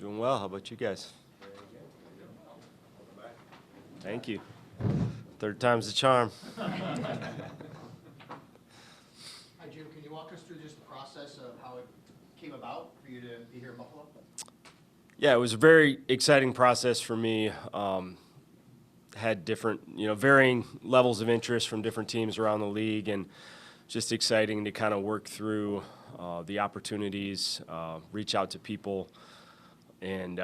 Doing well. How about you guys? Thank you. Third time's the charm. Hi, Jim. Can you walk us through just the process of how it came about for you to be here in Buffalo? Yeah, it was a very exciting process for me. Had different, varying levels of interest from different teams around the league, and just exciting to kind of work through the opportunities, reach out to people, and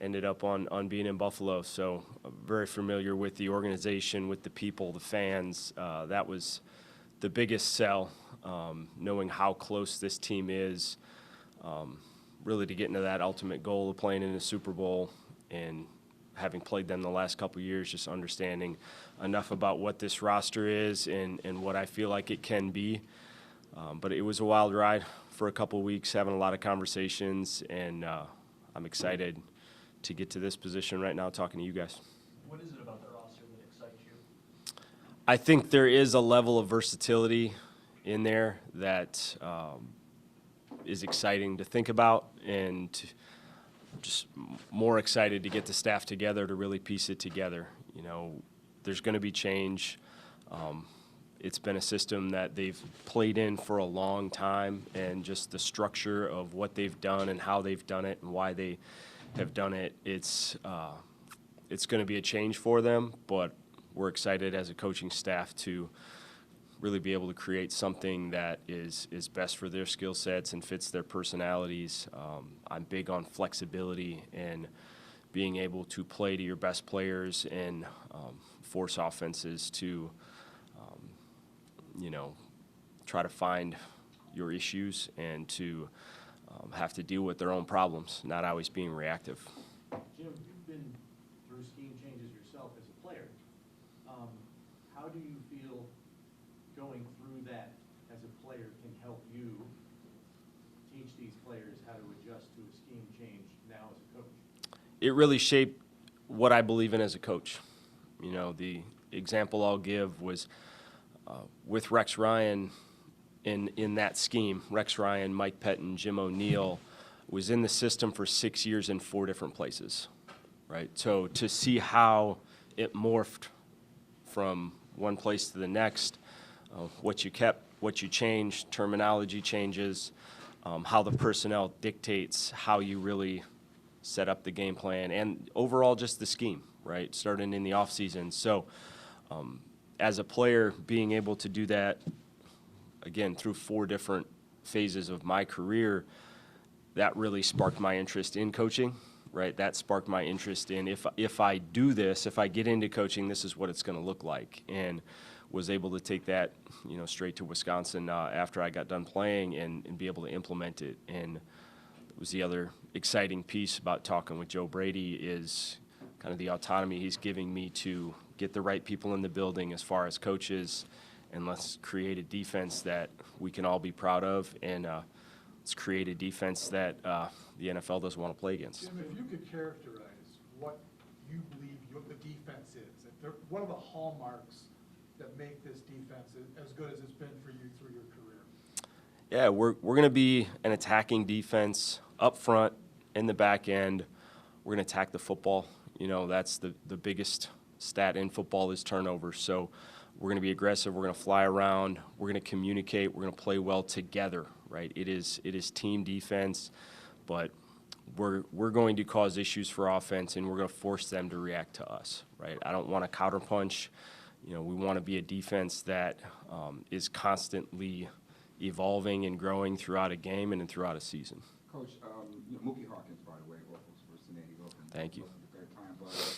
ended up on being in Buffalo. So very familiar with the organization, with the people, the fans. That was the biggest sell, knowing how close this team is, really to get into that ultimate goal of playing in the Super Bowl, and having played them the last couple of years, just understanding enough about what this roster is and what I feel like it can be. But it was a wild ride for a couple of weeks, having a lot of conversations, and I'm excited to get to this position right now talking to you guys. What is it about the roster that excites you? I think there is a level of versatility in there that is exciting to think about, and just more excited to get the staff together to really piece it together. There's going to be change. It's been a system that they've played in for a long time, and just the structure of what they've done and how they've done it and why they have done it, it's going to be a change for them, but we're excited as a coaching staff to really be able to create something that is best for their skill sets and fits their personalities. I'm big on flexibility and being able to play to your best players and force offenses to, try to find your issues and to have to deal with their own problems, not always being reactive. Jim, you've been through scheme changes yourself as a player. How do you feel going through that as a player can help you teach these players how to adjust to a scheme change now as a coach? It really shaped what I believe in as a coach. The example I'll give was with Rex Ryan in that scheme. Rex Ryan, Mike Pettin, Jim O'Neill was in the system for 6 years in 4 different places, right? So to see how it morphed from one place to the next, what you kept, what you changed, terminology changes, how the personnel dictates how you really set up the game plan, and overall just the scheme, right, starting in the offseason. So as a player, being able to do that, again, through 4 different phases of my career, that really sparked my interest in coaching, right? That sparked my interest in if I do this, if I get into coaching, this is what it's going to look like, and was able to take that, straight to Wisconsin after I got done playing and be able to implement it. And it was the other exciting piece about talking with Joe Brady is kind of the autonomy he's giving me to get the right people in the building as far as coaches, and let's create a defense that we can all be proud of, and let's create a defense that the NFL doesn't want to play against. Jim, if you could characterize what you believe the defense is, what are the hallmarks that make this defense as good as it's been for you through your career? Yeah, we're going to be an attacking defense up front, in the back end. We're going to attack the football. That's the biggest stat in football is turnovers. So we're going to be aggressive. We're going to fly around. We're going to communicate. We're going to play well together, right? It is team defense, but we're going to cause issues for offense, and we're going to force them to react to us, right? I don't want to counterpunch. We want to be a defense that is constantly evolving and growing throughout a game and throughout a season. Coach, Mookie Hawkins, by the way, for Cincinnati. Thank you. But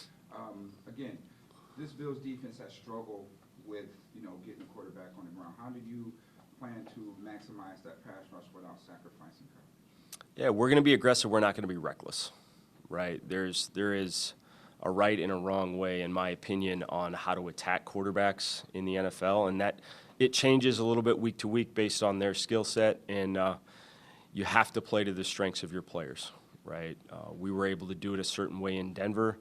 again, this Bills defense has struggled with getting the quarterback on the ground. How do you plan to maximize that pass rush without sacrificing coverage? Yeah, we're going to be aggressive. We're not going to be reckless, right? There is a right and a wrong way, in my opinion, on how to attack quarterbacks in the NFL, and that it changes a little bit week to week based on their skill set, and you have to play to the strengths of your players, right? We were able to do it a certain way in Denver.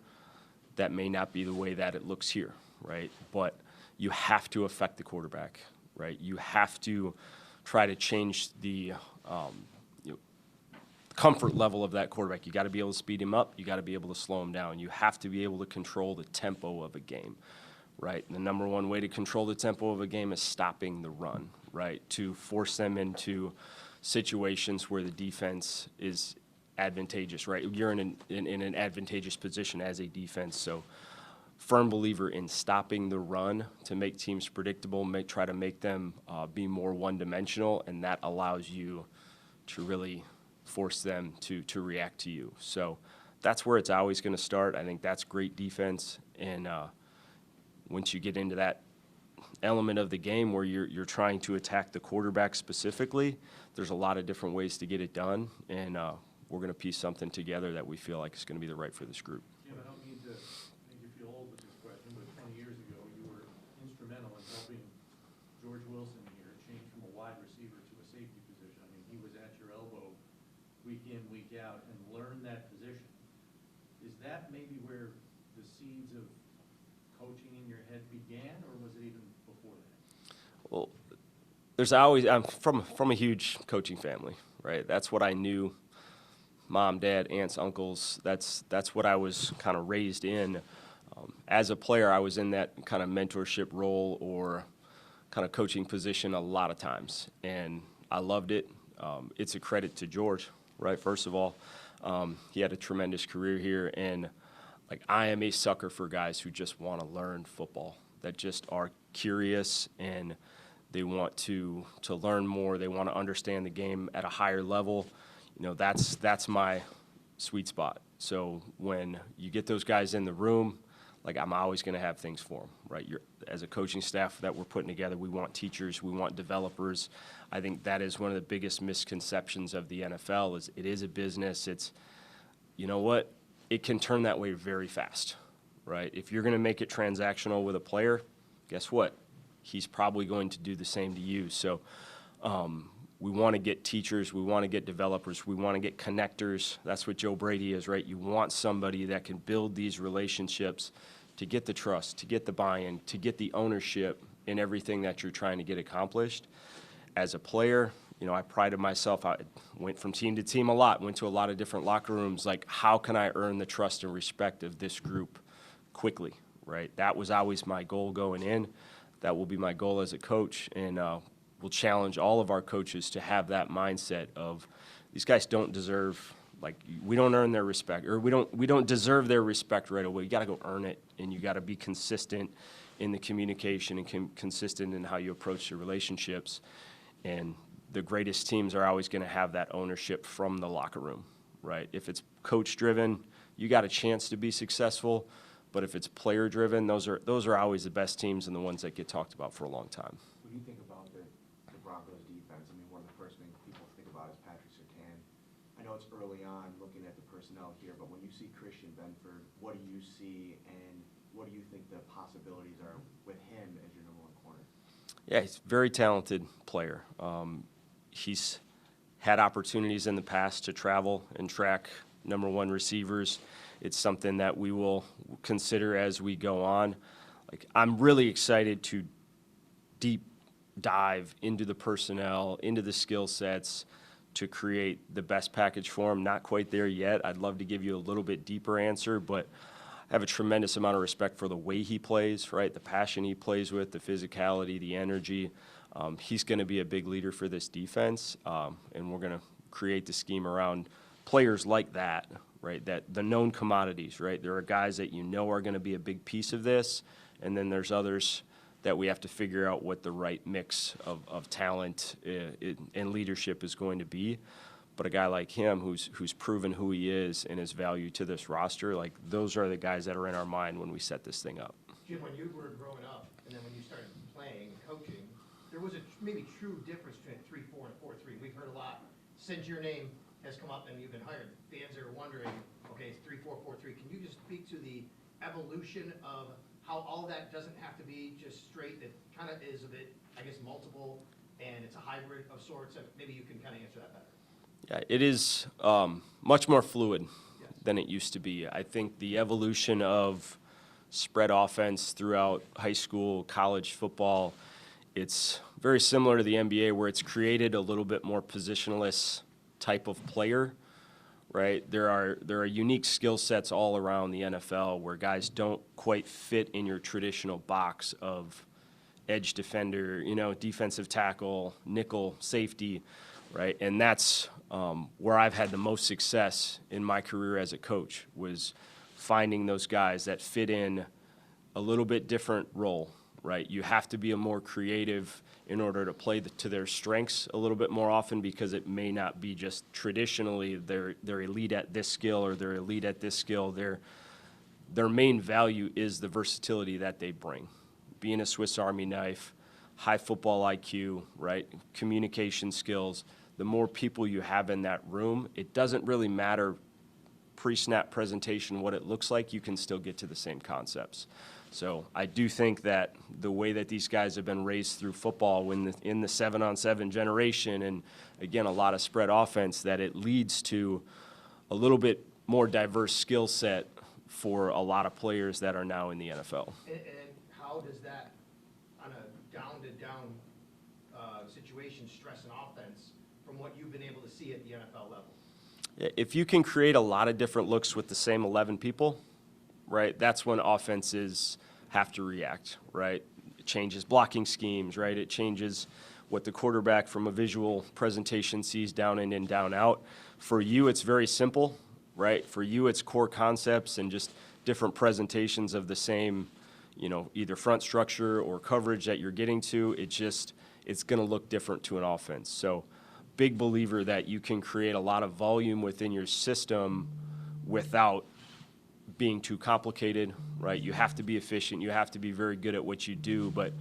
That may not be the way that it looks here, right? But you have to affect the quarterback, right? You have to try to change the comfort level of that quarterback. You got to be able to speed him up. You got to be able to slow him down. You have to be able to control the tempo of a game, right? And the number one way to control the tempo of a game is stopping the run, right? To force them into situations where the defense is advantageous, right? You're in an advantageous position as a defense. So firm believer in stopping the run to make teams predictable, try to make them be more one-dimensional, and that allows you to really force them to react to you. So that's where it's always going to start. I think that's great defense. And once you get into that element of the game where you're trying to attack the quarterback specifically, there's a lot of different ways to get it done. And we're going to piece something together that we feel like is going to be the right for this group. Jim, I don't mean to make you feel old with this question, but 20 years ago, you were instrumental in helping George Wilson here change from a wide receiver to a safety position. I mean, he was at your elbow week in, week out, and learned that position. Is that maybe where the seeds of coaching in your head began, or was it even before that? Well, I'm from a huge coaching family, right? That's what I knew. Mom, dad, aunts, uncles, that's what I was kind of raised in. As a player, I was in that kind of mentorship role or kind of coaching position a lot of times, and I loved it. It's a credit to George, right? First of all, he had a tremendous career here, and like I am a sucker for guys who just want to learn football, that just are curious and they want to learn more. They want to understand the game at a higher level. You know, that's my sweet spot. So when you get those guys in the room, like I'm always going to have things for them, right? As a coaching staff that we're putting together, we want teachers, we want developers. I think that is one of the biggest misconceptions of the NFL is it is a business. It's, you know what, it can turn that way very fast, right? If you're going to make it transactional with a player, guess what? He's probably going to do the same to you. So we want to get teachers, we want to get developers, we want to get connectors. That's what Joe Brady is, right? You want somebody that can build these relationships to get the trust, to get the buy-in, to get the ownership in everything that you're trying to get accomplished. As a player, you know, I prided myself. I went from team to team a lot, went to a lot of different locker rooms. Like, how can I earn the trust and respect of this group quickly, right? That was always my goal going in. That will be my goal as a coach, and we'll challenge all of our coaches to have that mindset of these guys don't deserve, like, we don't earn their respect, or we don't deserve their respect right away. You got to go earn it, and you got to be consistent in the communication and consistent in how you approach the relationships. And the greatest teams are always going to have that ownership from the locker room, right? If it's coach-driven, you got a chance to be successful. But if it's player-driven, those are always the best teams and the ones that get talked about for a long time. When you think about the Broncos defense, I mean, one of the first things people think about is Patrick Surtain. I know it's early on looking at the personnel here, but when you see Christian Benford, what do you see, and what do you think the possibilities are with him as your number one corner? Yeah, he's a very talented player. He's had opportunities in the past to travel and track number one receivers. It's something that we will consider as we go on. Like, I'm really excited to deep dive into the personnel, into the skill sets to create the best package for him. Not quite there yet. I'd love to give you a little bit deeper answer, but I have a tremendous amount of respect for the way he plays, right? The passion he plays with, the physicality, the energy. He's going to be a big leader for this defense, and we're going to create the scheme around players like that, right? That the known commodities, right? There are guys that you know are going to be a big piece of this, and then there's others that we have to figure out what the right mix of talent and leadership is going to be. But a guy like him who's proven who he is and his value to this roster, like those are the guys that are in our mind when we set this thing up. Jim, when you were growing up, and then when you started playing, coaching, there was a maybe true difference between a 3-4 and a 4-3. We've heard a lot. Since your name has come up and you've been hired, fans are wondering, okay, it's 3-4, 4-3. Can you just speak to the evolution of how all that doesn't have to be just straight, that kind of is a bit, I guess, multiple, and it's a hybrid of sorts? And maybe you can kind of answer that better. Yeah, it is much more fluid than it used to be. I think the evolution of spread offense throughout high school, college football, it's very similar to the NBA where it's created a little bit more positionless type of player right? There are unique skill sets all around the NFL where guys don't quite fit in your traditional box of edge defender, defensive tackle, nickel, safety, right? And that's where I've had the most success in my career as a coach, was finding those guys that fit in a little bit different role, right? You have to be a more creative in order to play to their strengths a little bit more often, because it may not be just traditionally they're elite at this skill or they're elite at this skill. Their main value is the versatility that they bring. Being a Swiss Army knife, high football IQ, right? Communication skills. The more people you have in that room, it doesn't really matter pre-snap presentation what it looks like, you can still get to the same concepts. So I do think that the way that these guys have been raised through football in the 7-on-7 generation, and again, a lot of spread offense, that it leads to a little bit more diverse skill set for a lot of players that are now in the NFL. And how does that, on a down-to-down situation, stress an offense from what you've been able to see at the NFL level? If you can create a lot of different looks with the same 11 people, right, that's when offenses have to react, right? It changes blocking schemes, right? It changes what the quarterback from a visual presentation sees down in and down out. For you, it's very simple, right? For you, it's core concepts and just different presentations of the same, either front structure or coverage that you're getting to. It's going to look different to an offense. So big believer that you can create a lot of volume within your system without being too complicated, right? You have to be efficient. You have to be very good at what you do, but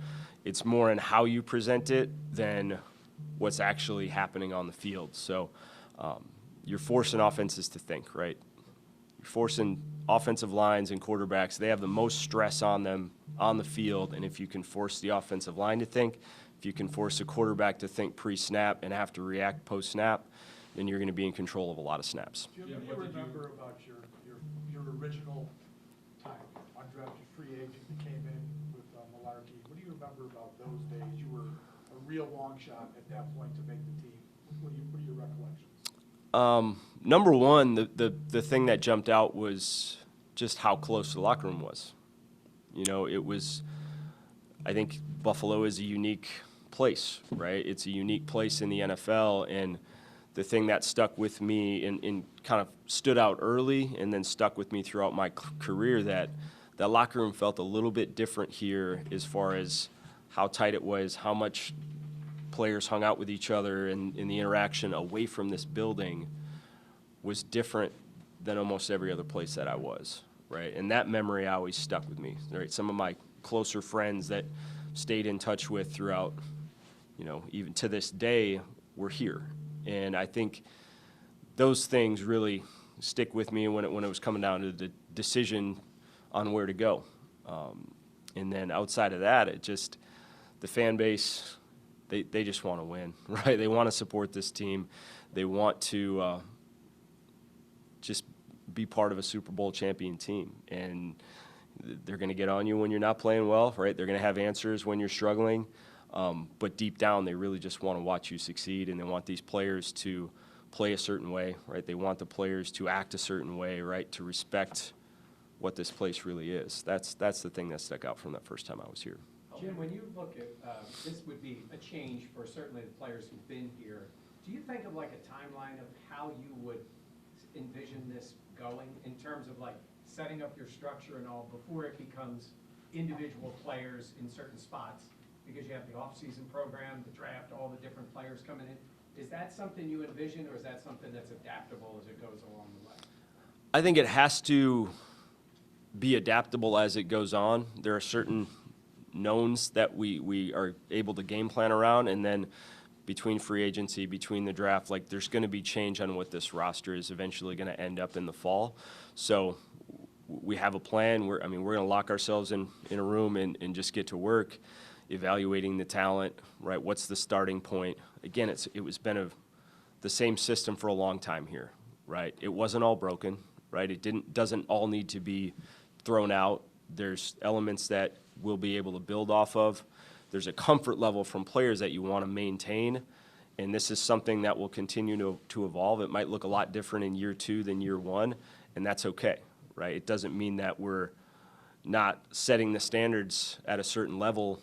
it's more in how you present it than what's actually happening on the field. So you're forcing offenses to think, right? You're forcing offensive lines and quarterbacks. They have the most stress on them on the field, and if you can force the offensive line to think, if you can force a quarterback to think pre-snap and have to react post-snap, then you're going to be in control of a lot of snaps. Jim, what do you remember about your original time, undrafted free agent that came in with Malarkey? What do you remember about those days? You were a real long shot at that point to make the team. What are your recollections? Number one, the thing that jumped out was just how close the locker room was. It was, I think Buffalo is a unique place, right? It's a unique place in the NFL, and the thing that stuck with me and kind of stood out early and then stuck with me throughout my career, that locker room felt a little bit different here as far as how tight it was, how much players hung out with each other, and the interaction away from this building was different than almost every other place that I was, right? And that memory always stuck with me, right? Some of my closer friends that stayed in touch with throughout, even to this day, were here. And I think those things really stick with me when it was coming down to the decision on where to go. And then outside of that, the fan base, they just want to win, right? They want to support this team. They want to just be part of a Super Bowl champion team. And they're going to get on you when you're not playing well, right? They're going to have answers when you're struggling. But deep down, they really just want to watch you succeed, and they want these players to play a certain way, right? They want the players to act a certain way, right? To respect what this place really is. That's the thing that stuck out from that first time I was here. Jim, when you look at, this would be a change for certainly the players who've been here. Do you think of like a timeline of how you would envision this going in terms of like setting up your structure and all before it becomes individual players in certain spots? Because you have the off-season program, the draft, all the different players coming in. Is that something you envision, or is that something that's adaptable as it goes along the way? I think it has to be adaptable as it goes on. There are certain knowns that we are able to game plan around, and then between free agency, between the draft, like there's going to be change on what this roster is eventually going to end up in the fall. So we have a plan. We're going to lock ourselves in a room and just get to work, evaluating the talent, right? What's the starting point? Again, the same system for a long time here, right? It wasn't all broken, right? It doesn't all need to be thrown out. There's elements that we'll be able to build off of. There's a comfort level from players that you want to maintain, And this is something that will continue to evolve. It might look a lot different in year 2 than year 1, and that's okay, right? It doesn't mean that we're not setting the standards at a certain level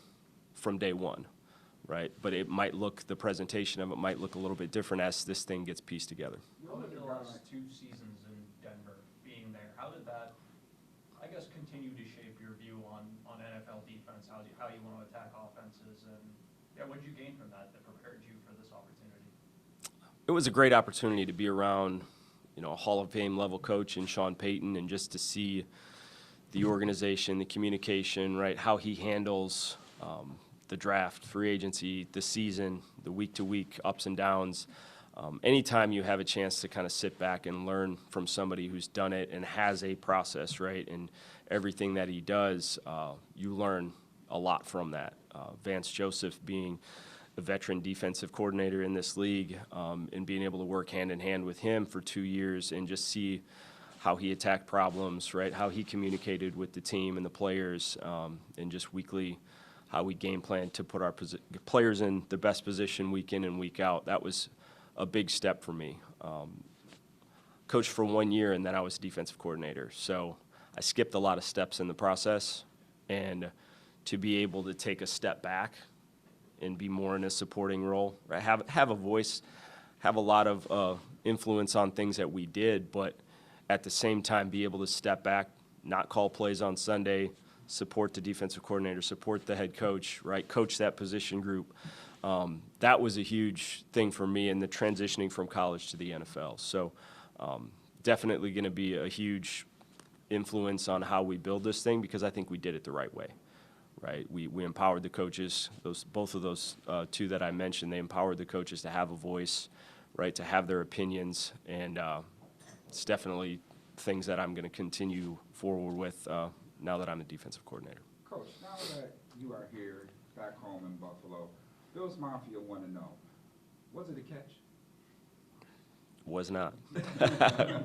from day 1, right? But it might look, the presentation of it might look a little bit different as this thing gets pieced together. Over the last 2 seasons in Denver, being there, how did that, I guess, continue to shape your view on NFL defense, how you want to attack offenses, and yeah, what did you gain from that prepared you for this opportunity? It was a great opportunity to be around, a Hall of Fame level coach in Sean Payton, and just to see the organization, the communication, right, how he handles the draft, free agency, the season, the week-to-week ups and downs. Anytime you have a chance to kind of sit back and learn from somebody who's done it and has a process, right, and everything that he does, you learn a lot from that. Vance Joseph being a veteran defensive coordinator in this league, and being able to work hand in hand with him for 2 years and just see how he attacked problems, right, how he communicated with the team and the players, and just weekly how we game plan to put our players in the best position week in and week out. That was a big step for me. Coached for 1 year, and then I was defensive coordinator. So I skipped a lot of steps in the process, and to be able to take a step back and be more in a supporting role, right? Have a voice, have a lot of influence on things that we did, but at the same time be able to step back, not call plays on Sunday, support the defensive coordinator, support the head coach, right? Coach that position group. That was a huge thing for me in the transitioning from college to the NFL. So definitely going to be a huge influence on how we build this thing, because I think we did it the right way, right? We empowered the coaches, both of those 2 that I mentioned, they empowered the coaches to have a voice, right, to have their opinions, and it's definitely things that I'm going to continue forward with now that I'm a defensive coordinator. Coach, now that you are here back home in Buffalo, Bills Mafia want to know, was it a catch? Was not.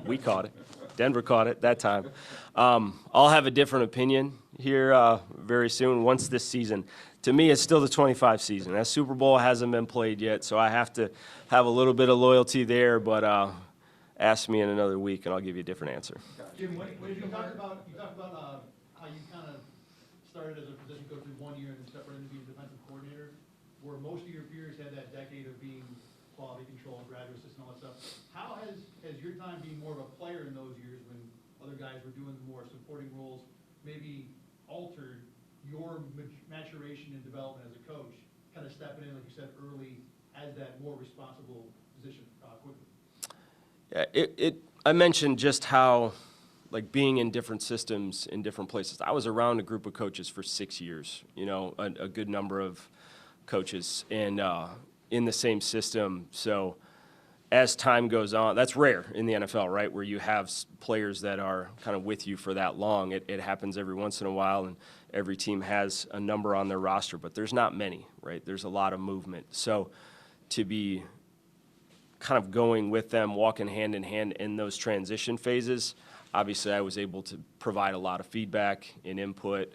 We caught it. Denver caught it that time. I'll have a different opinion here very soon once this season. To me, it's still the 25 season. That Super Bowl hasn't been played yet, so I have to have a little bit of loyalty there, but ask me in another week and I'll give you a different answer. Jim, what did you talk about how you kind of started as a position coach in 1 year and then stepped right into being defensive coordinator, where most of your peers had that decade of being quality control and graduate assistant and all that stuff. How has your time being more of a player in those years when other guys were doing more supporting roles maybe altered your maturation and development as a coach, kind of stepping in, like you said, early as that more responsible position quickly? Yeah, I mentioned just how, like, being in different systems in different places. I was around a group of coaches for 6 years, a good number of coaches, and in the same system. So as time goes on, that's rare in the NFL, right, where you have players that are kind of with you for that long. It happens every once in a while, and every team has a number on their roster, but there's not many, right? There's a lot of movement. So to be kind of going with them, walking hand in hand in those transition phases, obviously I was able to provide a lot of feedback and input,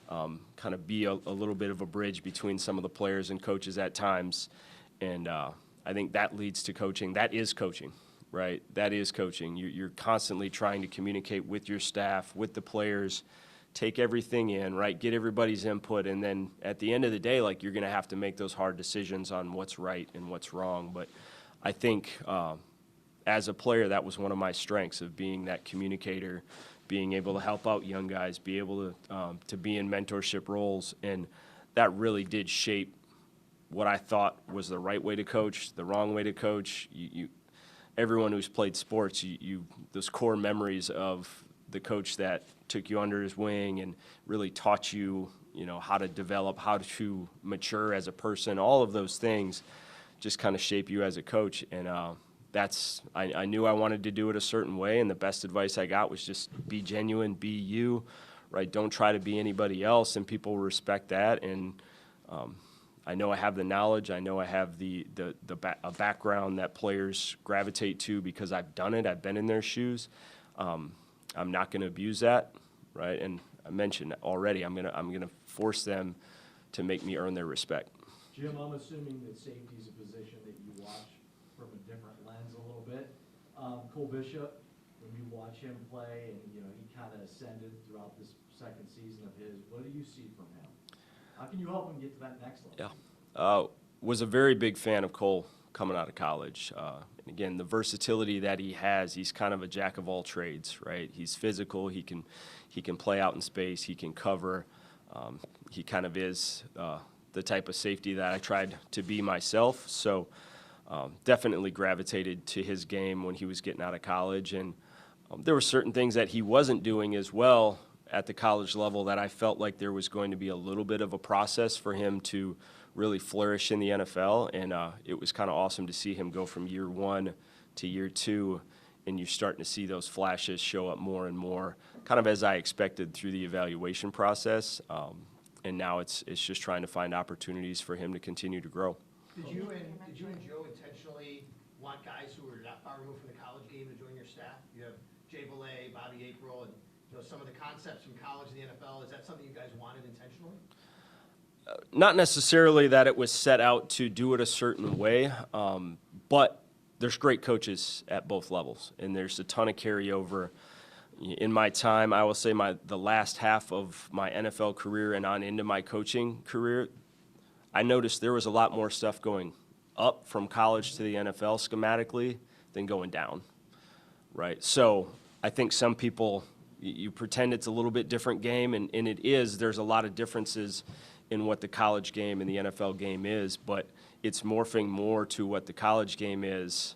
kind of be a little bit of a bridge between some of the players and coaches at times. And I think that leads to coaching. That is coaching, right? That is coaching. You're constantly trying to communicate with your staff, with the players, take everything in, right? Get everybody's input. And then at the end of the day, like, you're going to have to make those hard decisions on what's right and what's wrong. But I think as a player, that was one of my strengths, of being that communicator, being able to help out young guys, be able to be in mentorship roles. And that really did shape what I thought was the right way to coach, the wrong way to coach. Everyone who's played sports, those core memories of the coach that took you under his wing and really taught you, how to develop, how to mature as a person, all of those things just kind of shape you as a coach. And I knew I wanted to do it a certain way, and the best advice I got was just be genuine, be you, right? Don't try to be anybody else, and people respect that. And I know I have the knowledge. I know I have a background that players gravitate to because I've done it. I've been in their shoes. I'm not going to abuse that, right? And I mentioned already, I'm gonna force them to make me earn their respect. Jim, I'm assuming that safety is a position that you watch from a different lens a little bit. Cole Bishop, when you watch him play, and he kind of ascended throughout this second season of his, what do you see from him? How can you help him get to that next level? Yeah, was a very big fan of Cole coming out of college. And again, the versatility that he has, he's kind of a jack of all trades, right? He's physical. He can play out in space. He can cover. He kind of is the type of safety that I tried to be myself. So definitely gravitated to his game when he was getting out of college. And there were certain things that he wasn't doing as well at the college level that I felt like there was going to be a little bit of a process for him to really flourish in the NFL. And it was kind of awesome to see him go from year one to year two, and you're starting to see those flashes show up more and more, kind of as I expected through the evaluation process. And now it's just trying to find opportunities for him to continue to grow. Did you and Joe intentionally want guys who were not far removed from the college game to join your staff? You have Jay Belay, Bobby April, and some of the concepts from college to the NFL. Is that something you guys wanted intentionally? Not necessarily that it was set out to do it a certain way, but there's great coaches at both levels, and there's a ton of carryover. In my time, I will say the last half of my NFL career and on into my coaching career, I noticed there was a lot more stuff going up from college to the NFL schematically than going down, right? So I think some people, you pretend it's a little bit different game, and it is. There's a lot of differences in what the college game and the NFL game is, but it's morphing more to what the college game is,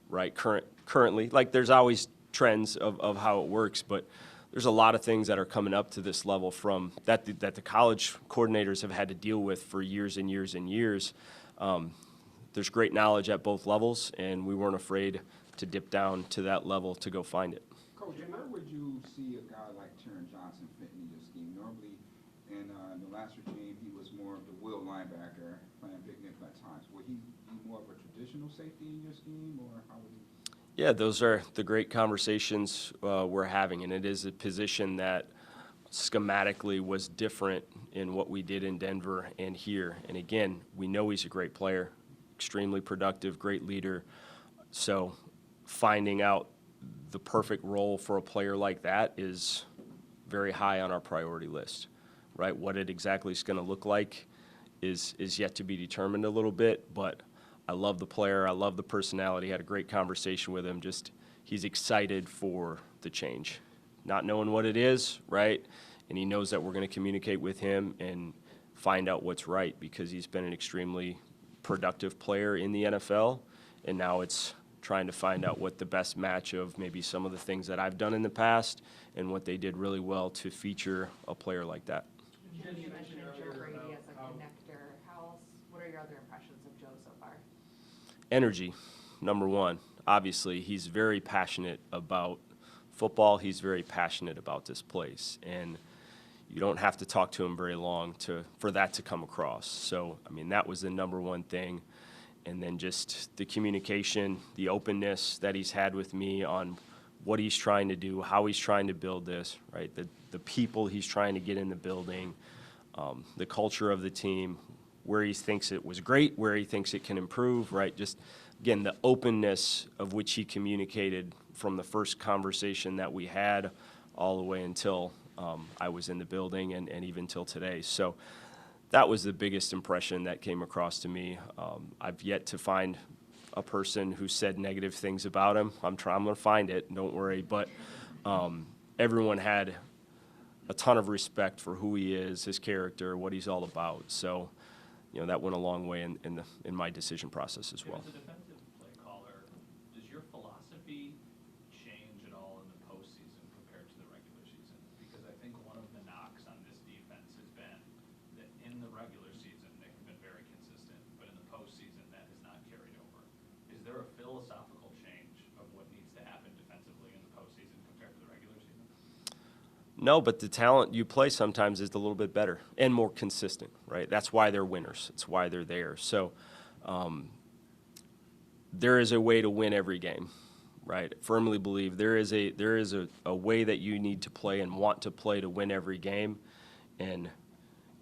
right, currently. Like, there's always trends of how it works, but there's a lot of things that are coming up to this level from that the college coordinators have had to deal with for years and years and years. There's great knowledge at both levels, and we weren't afraid to dip down to that level to go find it. Coach, where would you see a guy like Terran Johnson fitting in your scheme? Normally, in the last regime, he was more of the will linebacker, playing big nickel at times. Would he be more of a traditional safety in your scheme, or how would he? Yeah, those are the great conversations we're having, and it is a position that schematically was different in what we did in Denver and here. And again, we know he's a great player, extremely productive, great leader. So finding out the perfect role for a player like that is very high on our priority list, right? What it exactly is going to look like is yet to be determined a little bit, but I love the player. I love the personality. Had a great conversation with him. Just he's excited for the change, not knowing what it is, right? And he knows that we're going to communicate with him and find out what's right, because he's been an extremely productive player in the NFL, and now it's trying to find out what the best match of maybe some of the things that I've done in the past and what they did really well to feature a player like that. Jim, you mentioned Joe Brady as a connector. What are your other impressions of Joe so far? Energy, number one. Obviously, he's very passionate about football. He's very passionate about this place, and you don't have to talk to him very long for that to come across. So, I mean, that was the number one thing. And then just the communication, the openness that he's had with me on what he's trying to do, how he's trying to build this, right? The people he's trying to get in the building, the culture of the team, where he thinks it was great, where he thinks it can improve, right? Just, again, the openness of which he communicated from the first conversation that we had all the way until I was in the building and even till today. So that was the biggest impression that came across to me. I've yet to find a person who said negative things about him. I'm going to find it, don't worry. But everyone had a ton of respect for who he is, his character, what he's all about. So, that went a long way in my decision process as well. As a defensive play caller, does your philosophy change at all in the postseason compared to the regular season? Because I think one of the knocks on this defense has been that in the regular season they have been very consistent, but in the postseason that has not carried over. Is there a philosophical change of what needs to happen defensively in the postseason compared to the regular season? No, but the talent you play sometimes is a little bit better and more consistent, right? That's why they're winners. It's why they're there. So there is a way to win every game, right? Firmly believe there is a way that you need to play and want to play to win every game, and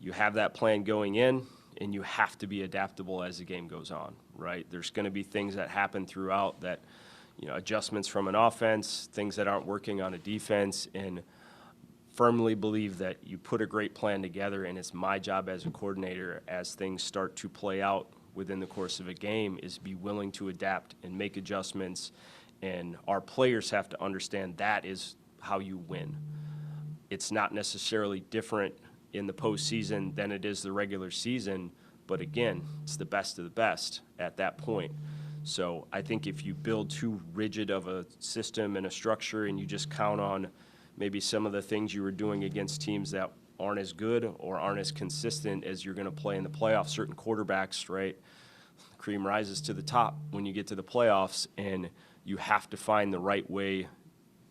you have that plan going in, and you have to be adaptable as the game goes on, right? There's going to be things that happen throughout that, adjustments from an offense, things that aren't working on a defense, and firmly believe that you put a great plan together, and it's my job as a coordinator as things start to play out within the course of a game is be willing to adapt and make adjustments, and our players have to understand that is how you win. It's not necessarily different in the postseason than it is the regular season, but again, it's the best of the best at that point. So I think if you build too rigid of a system and a structure and you just count on maybe some of the things you were doing against teams that aren't as good or aren't as consistent as you're going to play in the playoffs, certain quarterbacks, right? Cream rises to the top when you get to the playoffs, and you have to find the right way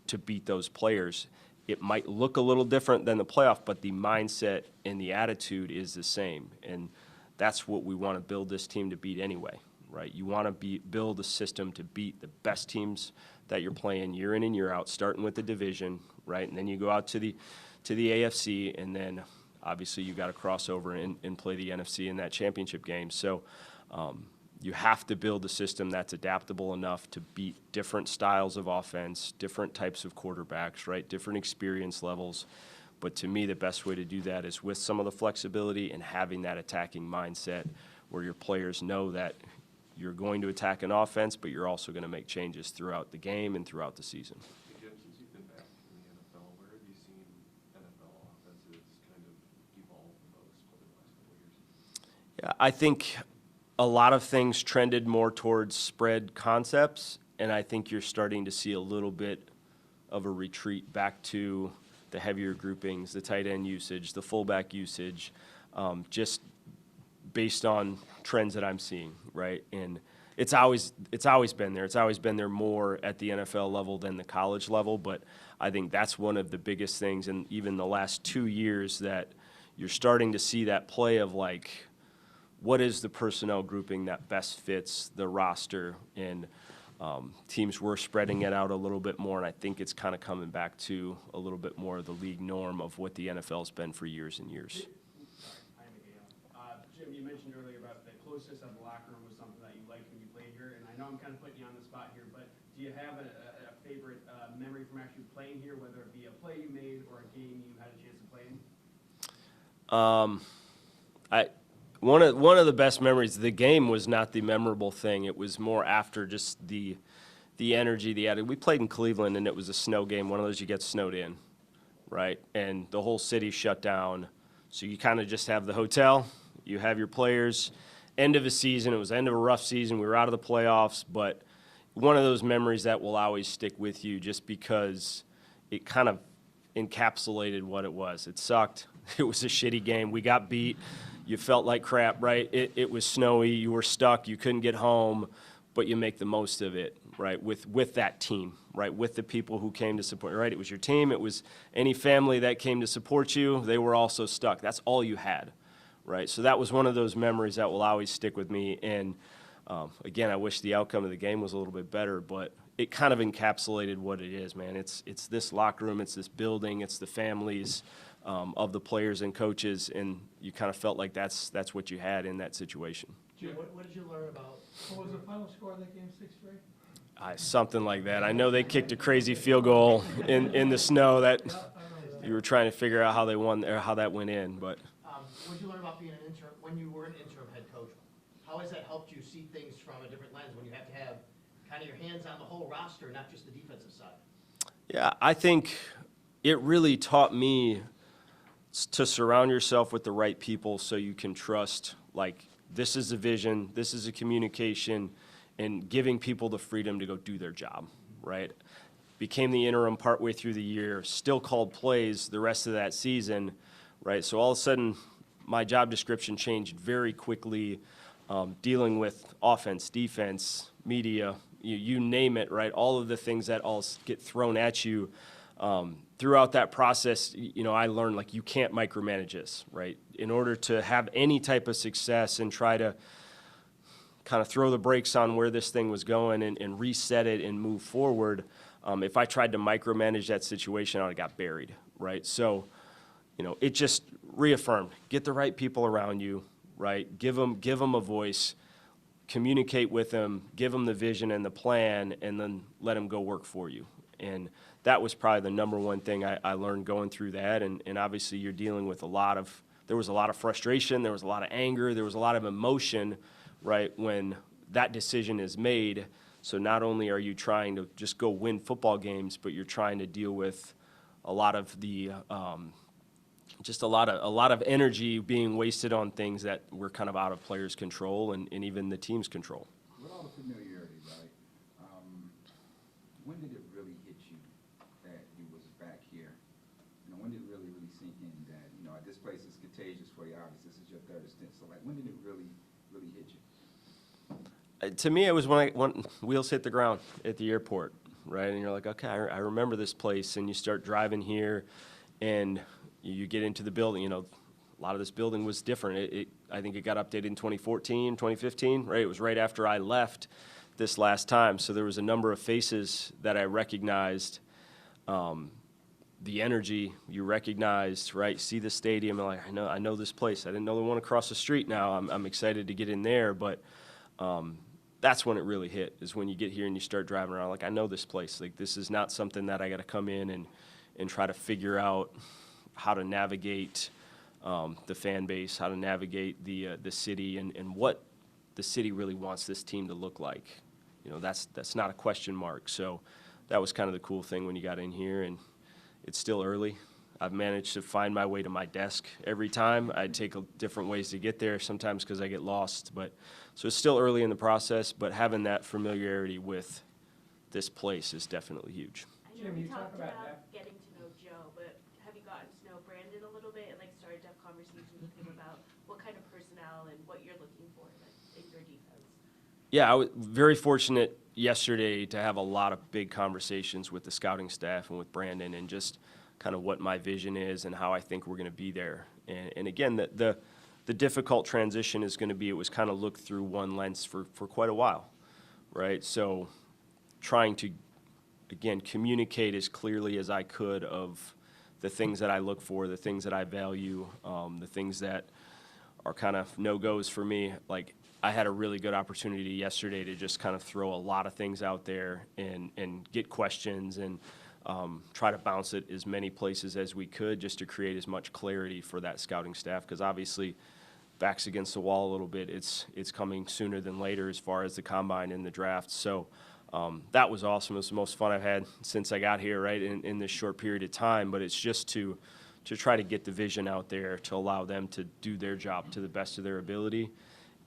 to beat those players. It might look a little different than the playoff, but the mindset and the attitude is the same, and that's what we want to build this team to beat anyway, right? You want to build a system to beat the best teams that you're playing year in and year out, starting with the division, right? And then you go out to the AFC, and then obviously you got to cross over and play the NFC in that championship game. So you have to build a system that's adaptable enough to beat different styles of offense, different types of quarterbacks, right? Different experience levels. But to me, the best way to do that is with some of the flexibility and having that attacking mindset where your players know that you're going to attack an offense, but you're also going to make changes throughout the game and throughout the season. Jim, since you've been back in the NFL, where have you seen NFL offenses kind of evolve the most over the last couple of years? Yeah, I think a lot of things trended more towards spread concepts, and I think you're starting to see a little bit of a retreat back to the heavier groupings, the tight end usage, the fullback usage, just based on trends that I'm seeing, right? And it's always been there. It's always been there more at the NFL level than the college level, but I think that's one of the biggest things, and even the last 2 years that you're starting to see that play of like, what is the personnel grouping that best fits the roster? And teams were spreading it out a little bit more, and I think it's kind of coming back to a little bit more of the league norm of what the NFL's been for years and years. Jim, you mentioned earlier about the closeness of the locker room was something that you liked when you played here, and I know I'm kind of putting you on the spot here, but do you have a favorite memory from actually playing here, whether it be a play you made or a game you had a chance to play in? One of the best memories, the game was not the memorable thing. It was more after just the energy, the attitude. We played in Cleveland, and it was a snow game, one of those you get snowed in, right? And the whole city shut down. So you kind of just have the hotel, you have your players. End of a season, it was end of a rough season. We were out of the playoffs, but one of those memories that will always stick with you just because it kind of encapsulated what it was. It sucked. It was a shitty game. We got beat. You felt like crap, right? It was snowy. You were stuck. You couldn't get home, but you make the most of it, right, with that team, right, with the people who came to support you, right? It was your team. It was any family that came to support you. They were also stuck. That's all you had, right? So that was one of those memories that will always stick with me. And, again, I wish the outcome of the game was a little bit better, but it kind of encapsulated what it is, man. It's this locker room. It's this building. It's the families of the players and coaches, and you kind of felt like that's what you had in that situation. Jim, what did you learn about, what was the final score of that game, 6-3? Something like that. I know they kicked a crazy field goal in the snow that you were trying to figure out how they won or how that went in. But what did you learn about being an interim, when you were an interim head coach? How has that helped you see things from a different lens when you have to have kind of your hands on the whole roster, not just the defensive side? yeah, I think it really taught me to surround yourself with the right people so you can trust, like, this is a vision, this is a communication, and giving people the freedom to go do their job, right? Became the interim partway through the year, still called plays the rest of that season, right? So all of a sudden, my job description changed very quickly, dealing with offense, defense, media, you name it, right? All of the things that all get thrown at you. Throughout that process, I learned, like, you can't micromanage this, right? In order to have any type of success and try to kind of throw the brakes on where this thing was going and reset it and move forward, if I tried to micromanage that situation, I would have got buried, right? So, it just reaffirmed, get the right people around you, right? Give them a voice, communicate with them, give them the vision and the plan, and then let them go work for you. And that was probably the number one thing I learned going through that. And obviously you're dealing with there was a lot of frustration, there was a lot of anger, there was a lot of emotion, right, when that decision is made. So not only are you trying to just go win football games, but you're trying to deal with a lot of the just a lot of energy being wasted on things that were kind of out of players' control and even the team's control. With all the familiarity, right, when did it really hit you that you was back here? You know, when did it really sink in that, you know, this place is contagious for you, obviously, this is your third stint, so like, when did it really hit you? To me, it was when wheels hit the ground at the airport, right? And you're like, okay, I remember this place, and you start driving here, and you get into the building. You know, a lot of this building was different. I think it got updated in 2014, 2015, right? It was right after I left this last time, so there was a number of faces that I recognized. The energy you recognized, right? See the stadium, and like, I know this place. I didn't know the one across the street. Now I'm excited to get in there, but that's when it really hit, is when you get here and you start driving around. Like, I know this place. Like, this is not something that I got to come in and try to figure out how to navigate the fan base, how to navigate the city, and what the city really wants this team to look like. You know, that's not a question mark. So that was kind of the cool thing when you got in here, and it's still early. I've managed to find my way to my desk every time. I take different ways to get there, sometimes because I get lost. So it's still early in the process, but having that familiarity with this place is definitely huge. I know Jim, we you talk talked about about getting to know Joe, but have you gotten to know Brandon a little bit and like started to have conversations with him about what kind of personnel and what you're looking for in your defense? Yeah, I was very fortunate yesterday to have a lot of big conversations with the scouting staff and with Brandon, and just kind of what my vision is and how I think we're going to be there. And again, the difficult transition is going to be, it was kind of looked through one lens for quite a while, right? So trying to, again, communicate as clearly as I could of the things that I look for, the things that I value, the things that are kind of no-goes for me. Like, I had a really good opportunity yesterday to just kind of throw a lot of things out there and get questions and try to bounce it as many places as we could, just to create as much clarity for that scouting staff, because obviously back's against the wall a little bit. It's coming sooner than later as far as the combine and the draft. So that was awesome. It was the most fun I've had since I got here, right, in this short period of time. But it's just to try to get the vision out there, to allow them to do their job to the best of their ability.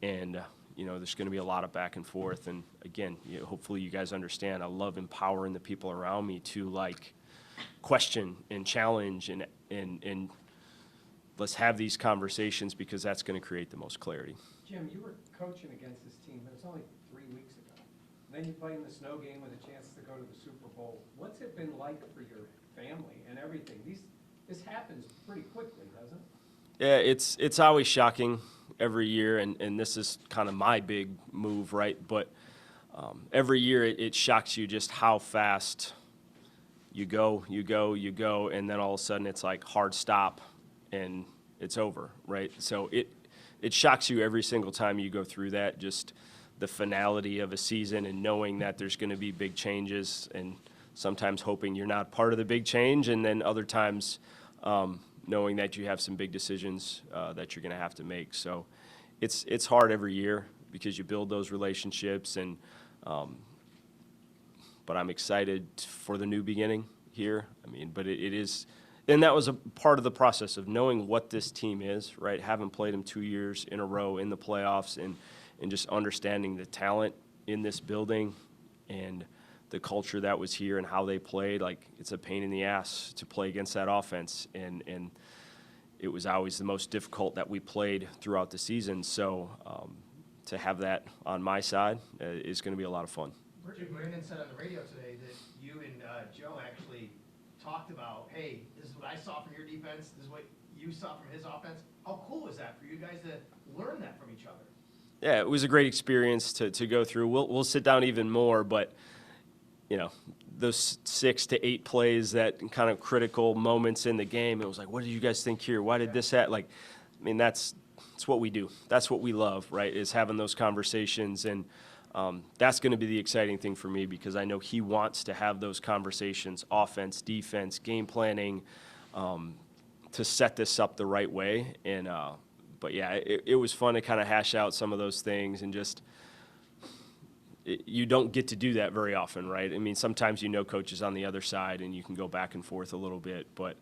And you know, there's going to be a lot of back and forth. And again, hopefully you guys understand, I love empowering the people around me to like question and challenge and let's have these conversations, because that's going to create the most clarity. Jim, you were coaching against this team, but it was only 3 weeks ago. Then you played in the snow game with a chance to go to the Super Bowl. What's it been like for your family and everything? This happens pretty quickly, doesn't it? Yeah, it's always shocking every year, and this is kind of my big move, right? But every year it shocks you just how fast you go, and then all of a sudden it's like hard stop, and it's over, right? So it shocks you every single time you go through that, just the finality of a season and knowing that there's going to be big changes, and sometimes hoping you're not part of the big change, and then other times knowing that you have some big decisions that you're going to have to make. So it's hard every year because you build those relationships, and but I'm excited for the new beginning here. I mean, but it is, and that was a part of the process of knowing what this team is, right? Having played them 2 years in a row in the playoffs, and just understanding the talent in this building and the culture that was here and how they played. Like, it's a pain in the ass to play against that offense, and it was always the most difficult that we played throughout the season. So to have that on my side is going to be a lot of fun. Brandon said on the radio today that you and Joe actually talked about, hey, this is what I saw from your defense, this is what you saw from his offense. How cool was that for you guys to learn that from each other? Yeah, it was a great experience to go through. We'll sit down even more, but you know, those 6 to 8 plays, that kind of critical moments in the game, it was like, what did you guys think here? Why did this happen? Like, I mean, that's it's what we do. That's what we love, right, is having those conversations. And that's going to be the exciting thing for me, because I know he wants to have those conversations, offense, defense, game planning, to set this up the right way. And but yeah, it was fun to kind of hash out some of those things, and just you don't get to do that very often, right? I mean, sometimes coaches on the other side and you can go back and forth a little bit, but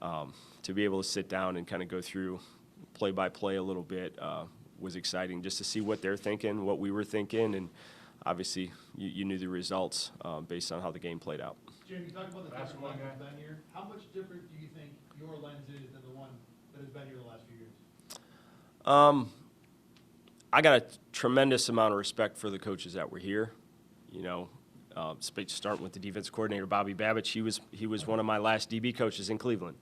to be able to sit down and kind of go through play by play a little bit was exciting, just to see what they're thinking, what we were thinking, and obviously you knew the results based on how the game played out. Jamie, you talk about the different lens that's been here. How much different do you think your lens is than the one that has been here the last few years? I got a tremendous amount of respect for the coaches that were here. Starting with the defensive coordinator, Bobby Babich. He was one of my last DB coaches in Cleveland,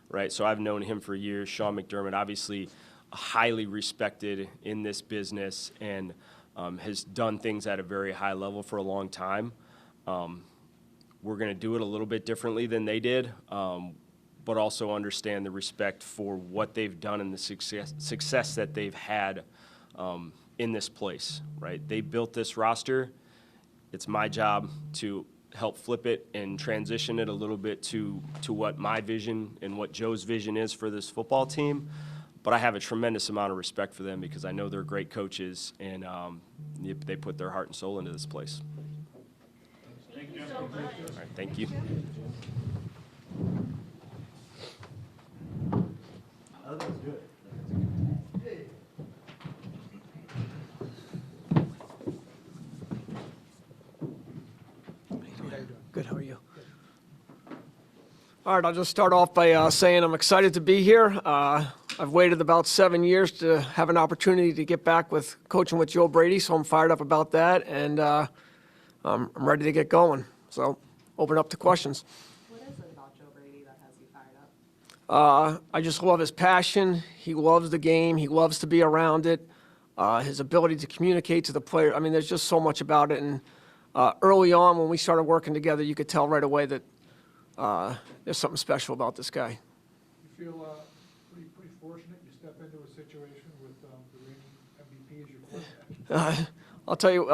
right? So I've known him for years. Sean McDermott, obviously highly respected in this business, and has done things at a very high level for a long time. We're going to do it a little bit differently than they did, but also understand the respect for what they've done and the success that they've had in this place, right? They built this roster. It's my job to help flip it and transition it a little bit to what my vision and what Joe's vision is for this football team. But I have a tremendous amount of respect for them, because I know they're great coaches, and they put their heart and soul into this place. Thank you so much. All right, thank you. Oh, that was good. Good, how are you? All right, I'll just start off by saying I'm excited to be here. I've waited about 7 years to have an opportunity to get back with coaching with Joe Brady, so I'm fired up about that, and I'm ready to get going. So, open up to questions. What is it about Joe Brady that has you fired up? I just love his passion. He loves the game. He loves to be around it. His ability to communicate to the player. I mean, there's just so much about it. And early on, when we started working together, you could tell right away that there's something special about this guy. You feel pretty fortunate you step into a situation with the reigning MVP as your quarterback? I'll tell you,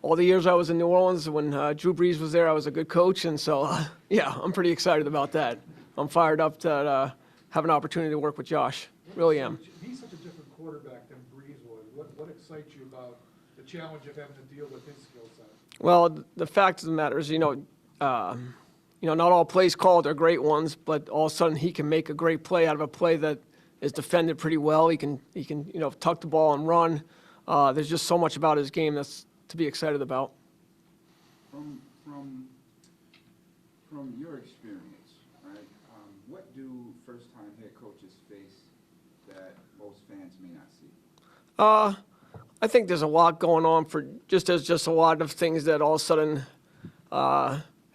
all the years I was in New Orleans, when Drew Brees was there, I was a good coach. And so, yeah, I'm pretty excited about that. I'm fired up to have an opportunity to work with Josh. Really am. He's such a different quarterback than Brees was. What excites you about the challenge of having to deal with his skill set? Well, the fact of the matter is, not all plays called are great ones, but all of a sudden he can make a great play out of a play that is defended pretty well. He can tuck the ball and run. There's just so much about his game that's to be excited about. From your experience, right? What do first-time head coaches face that most fans may not see? I think there's a lot going on there's just a lot of things that all of a sudden,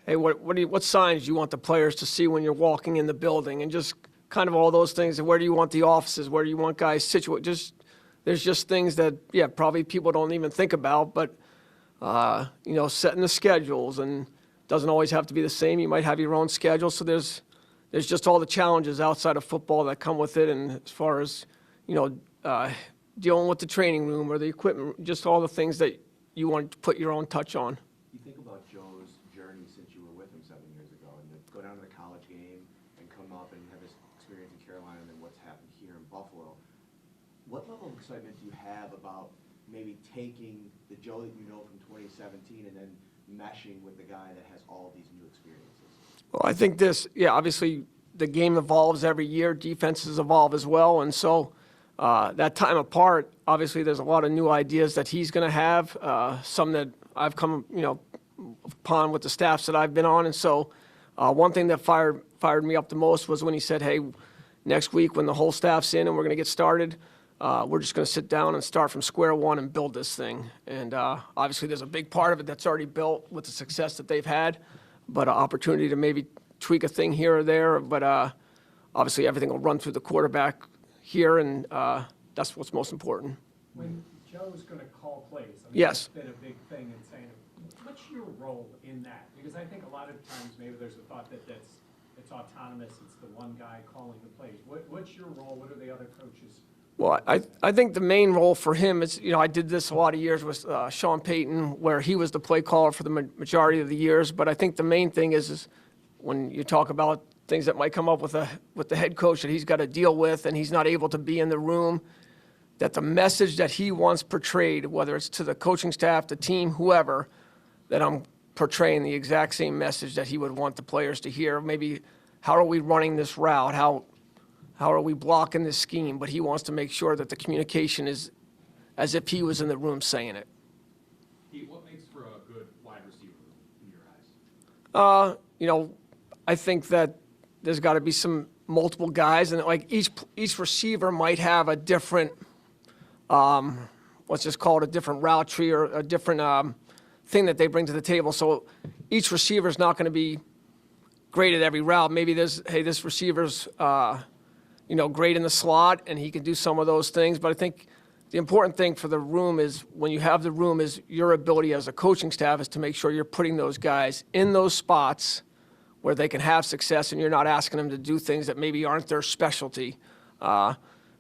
hey, what signs do you want the players to see when you're walking in the building, and just kind of all those things. And where do you want the offices? Where do you want guys situated? There's just things that, yeah, probably people don't even think about, but, setting the schedules, and doesn't always have to be the same. You might have your own schedule. So there's just all the challenges outside of football that come with it. And as far as, dealing with the training room or the equipment, just all the things that you want to put your own touch on. You think about Joe's journey since you were with him 7 years ago, and to go down to the college game and come up and have this experience in Carolina and then what's happened here in Buffalo. What level of excitement do you have about maybe taking the Joe that you know from 2017 and then meshing with the guy that has all these new experiences? Well, I think obviously the game evolves every year. Defenses evolve as well. And so that time apart, obviously there's a lot of new ideas that he's going to have, some that I've come, upon with the staffs that I've been on. And so one thing that fired me up the most was when he said, hey, next week when the whole staff's in and we're going to get started, we're just going to sit down and start from square one and build this thing. And obviously there's a big part of it that's already built with the success that they've had, but an opportunity to maybe tweak a thing here or there. But obviously everything will run through the quarterback here, and that's what's most important. When Joe's going to call plays, I mean, Yes. that's been a big thing in saying, what's your role in that? Because I think a lot of times maybe there's a thought that it's autonomous, it's the one guy calling the plays. What's your role? What are the other coaches' Well, I think the main role for him is, I did this a lot of years with Sean Payton, where he was the play caller for the majority of the years. But I think the main thing is when you talk about things that might come up with the head coach that he's got to deal with and he's not able to be in the room, that the message that he wants portrayed, whether it's to the coaching staff, the team, whoever, that I'm portraying the exact same message that he would want the players to hear. Maybe how are we running this route? How are we blocking this scheme? But he wants to make sure that the communication is as if he was in the room saying it. Pete, what makes for a good wide receiver in your eyes? I think that there's got to be some multiple guys, and like each receiver might have a different, let's just call it a different route tree or a different thing that they bring to the table. So each receiver is not going to be great at every route. Maybe this receiver's great in the slot, and he can do some of those things. But I think the important thing for the room is when you have the room is your ability as a coaching staff is to make sure you're putting those guys in those spots where they can have success, and you're not asking them to do things that maybe aren't their specialty. But,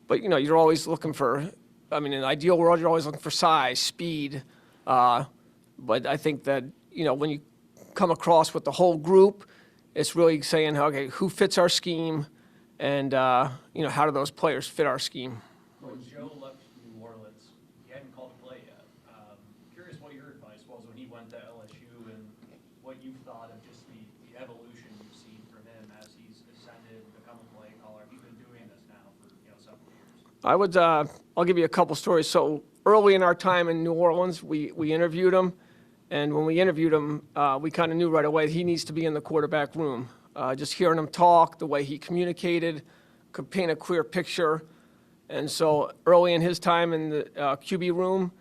you're always looking for, in an ideal world, you're always looking for size, speed. But I think that, when you come across with the whole group, it's really saying, okay, who fits our scheme, and, how do those players fit our scheme? When Joe left New Orleans, he hadn't called a play yet. Curious what your advice was when he went to LSU and what you thought of just the evolution you've seen from him as he's ascended, become a play caller. He's been doing this now for several years. I'll give you a couple stories. So early in our time in New Orleans, we interviewed him. And when we interviewed him, we kind of knew right away he needs to be in the quarterback room. Just hearing him talk, the way he communicated, could paint a clear picture. And so early in his time in the QB room,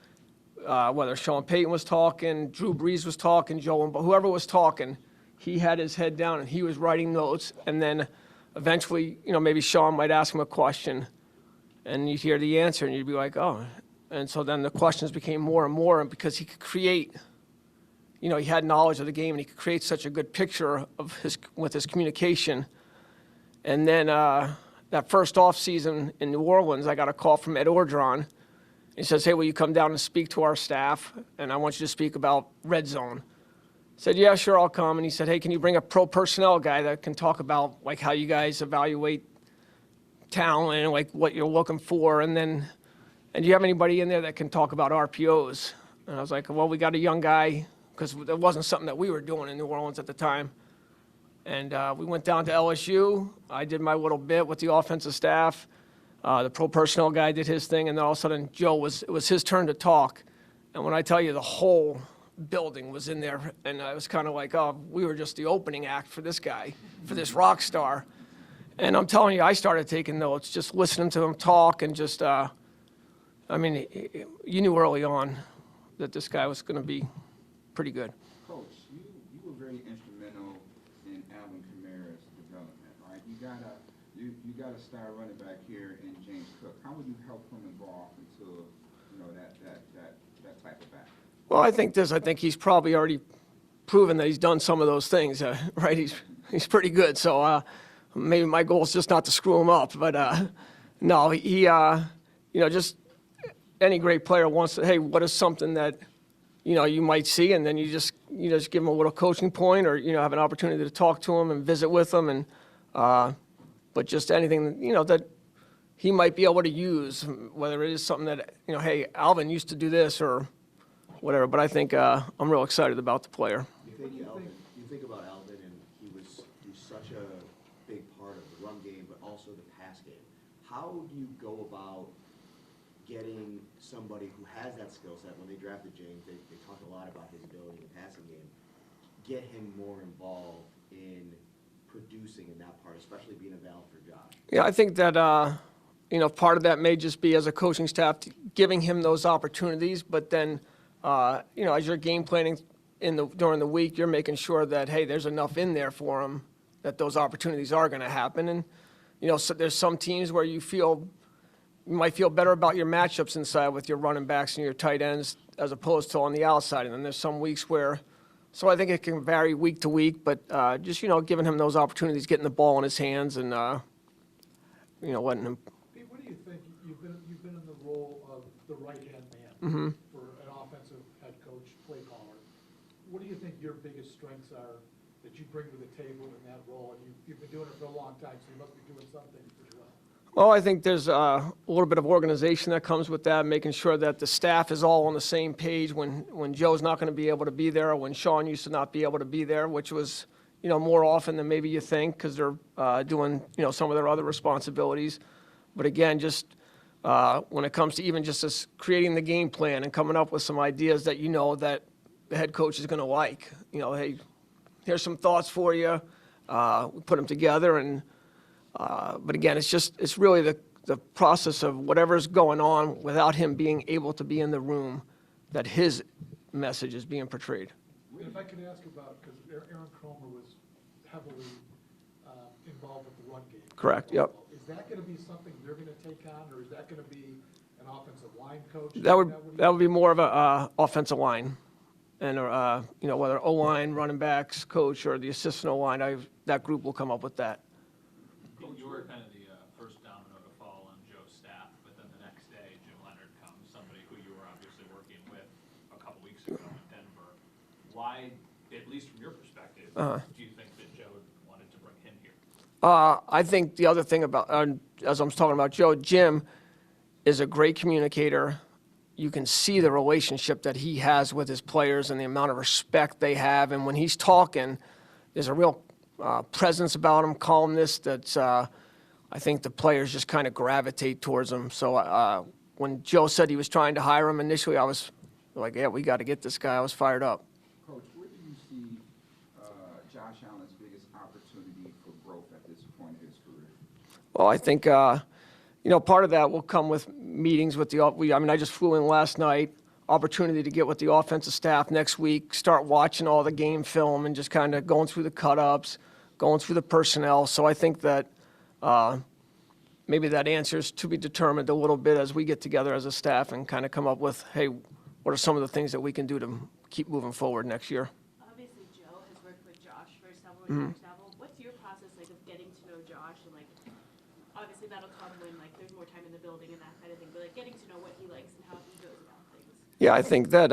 whether Sean Payton was talking, Drew Brees was talking, whoever was talking, he had his head down and he was writing notes. And then eventually, maybe Sean might ask him a question, and you'd hear the answer, and you'd be like, oh. And so then the questions became more and more, and because he could create, he had knowledge of the game, and he could create such a good picture of with his communication. And then that first off season in New Orleans, I got a call from Ed Orgeron. He says, hey, will you come down and speak to our staff? And I want you to speak about red zone. I said, yeah, sure, I'll come. And he said, hey, can you bring a pro personnel guy that can talk about like how you guys evaluate talent and like what you're looking for? And do you have anybody in there that can talk about RPOs? And I was like, well, we got a young guy, because it wasn't something that we were doing in New Orleans at the time. And we went down to LSU. I did my little bit with the offensive staff. The pro personnel guy did his thing, and then all of a sudden it was his turn to talk. And when I tell you the whole building was in there, and I was kind of like, oh, we were just the opening act for this guy, for this rock star. And I'm telling you, I started taking notes, just listening to him talk, and just, you knew early on that this guy was going to be pretty good. Coach, you were very instrumental in Alvin Kamara's development, right? You got a star running back here in James Cook. How would you help him evolve into that type of back? Well, I think he's probably already proven that he's done some of those things, right? He's pretty good. So maybe my goal is just not to screw him up. But no, he just any great player wants to. Hey, what is something that you might see, and then you just give him a little coaching point, or have an opportunity to talk to him and visit with him, and but just anything that he might be able to use, whether it is something that hey, Alvin used to do this or whatever. But I think I'm real excited about the player. You think about Alvin, and he was such a big part of the run game, but also the pass game. How do you go about getting somebody who has that skill set? When they drafted James, they talked a lot about his ability in the passing game. Get him more involved in producing in that part, especially being a valve for Josh. Yeah, I think that part of that may just be as a coaching staff giving him those opportunities, but then as you're game planning during the week, you're making sure that hey, there's enough in there for him that those opportunities are going to happen. And so there's some teams where you might feel better about your matchups inside with your running backs and your tight ends as opposed to on the outside. And then there's some weeks where, so I think it can vary week to week, but just, giving him those opportunities, getting the ball in his hands and, letting him. Pete, what do you think? for an offensive head coach, play caller. What do you think your biggest strengths are that you bring to the table in that role? And you've been doing it for a long time, so you must be doing something pretty well. Well, I think there's a little bit of organization that comes with that, making sure that the staff is all on the same page when Joe's not going to be able to be there, or when Sean used to not be able to be there, which was, more often than maybe you think, because they're doing, some of their other responsibilities. But again, just when it comes to even just this creating the game plan and coming up with some ideas that that the head coach is going to like. Hey, here's some thoughts for you. We put them together, and but again, it's really the process of whatever's going on without him being able to be in the room, that his message is being portrayed. And if I could ask about, because Aaron Cromer was heavily involved with the run game. Correct, yep. Is that going to be something they're going to take on, or is that going to be an offensive line coach? That would be more of a offensive line, and whether O-line, running backs, coach, or the assistant O-line, that group will come up with that. You were kind of the first domino to fall on Joe's staff, but then the next day, Jim Leonhard comes, somebody who you were obviously working with a couple weeks ago in Denver. Why, at least from your perspective, do you think that Joe wanted to bring him here? I think the other thing about, as I was talking about Joe, Jim is a great communicator. You can see the relationship that he has with his players and the amount of respect they have. And when he's talking, there's a real presence about him, calmness, that's, I think the players just kind of gravitate towards him. So when Joe said he was trying to hire him initially, I was like, yeah, we got to get this guy. I was fired up. Coach, where do you see Josh Allen's biggest opportunity for growth at this point in his career? Well, I think, part of that will come with meetings with I just flew in last night, opportunity to get with the offensive staff next week, start watching all the game film and just kind of going through the cut-ups, going through the personnel. So I think that maybe that answer is to be determined a little bit as we get together as a staff and kind of come up with, hey, what are some of the things that we can do to keep moving forward next year? Obviously, Joe has worked with Josh for several years now. What's your process of getting to know Josh? And obviously that'll come when there's more time in the building and that kind of thing. But getting to know what he likes and how he goes about things. Yeah, I think that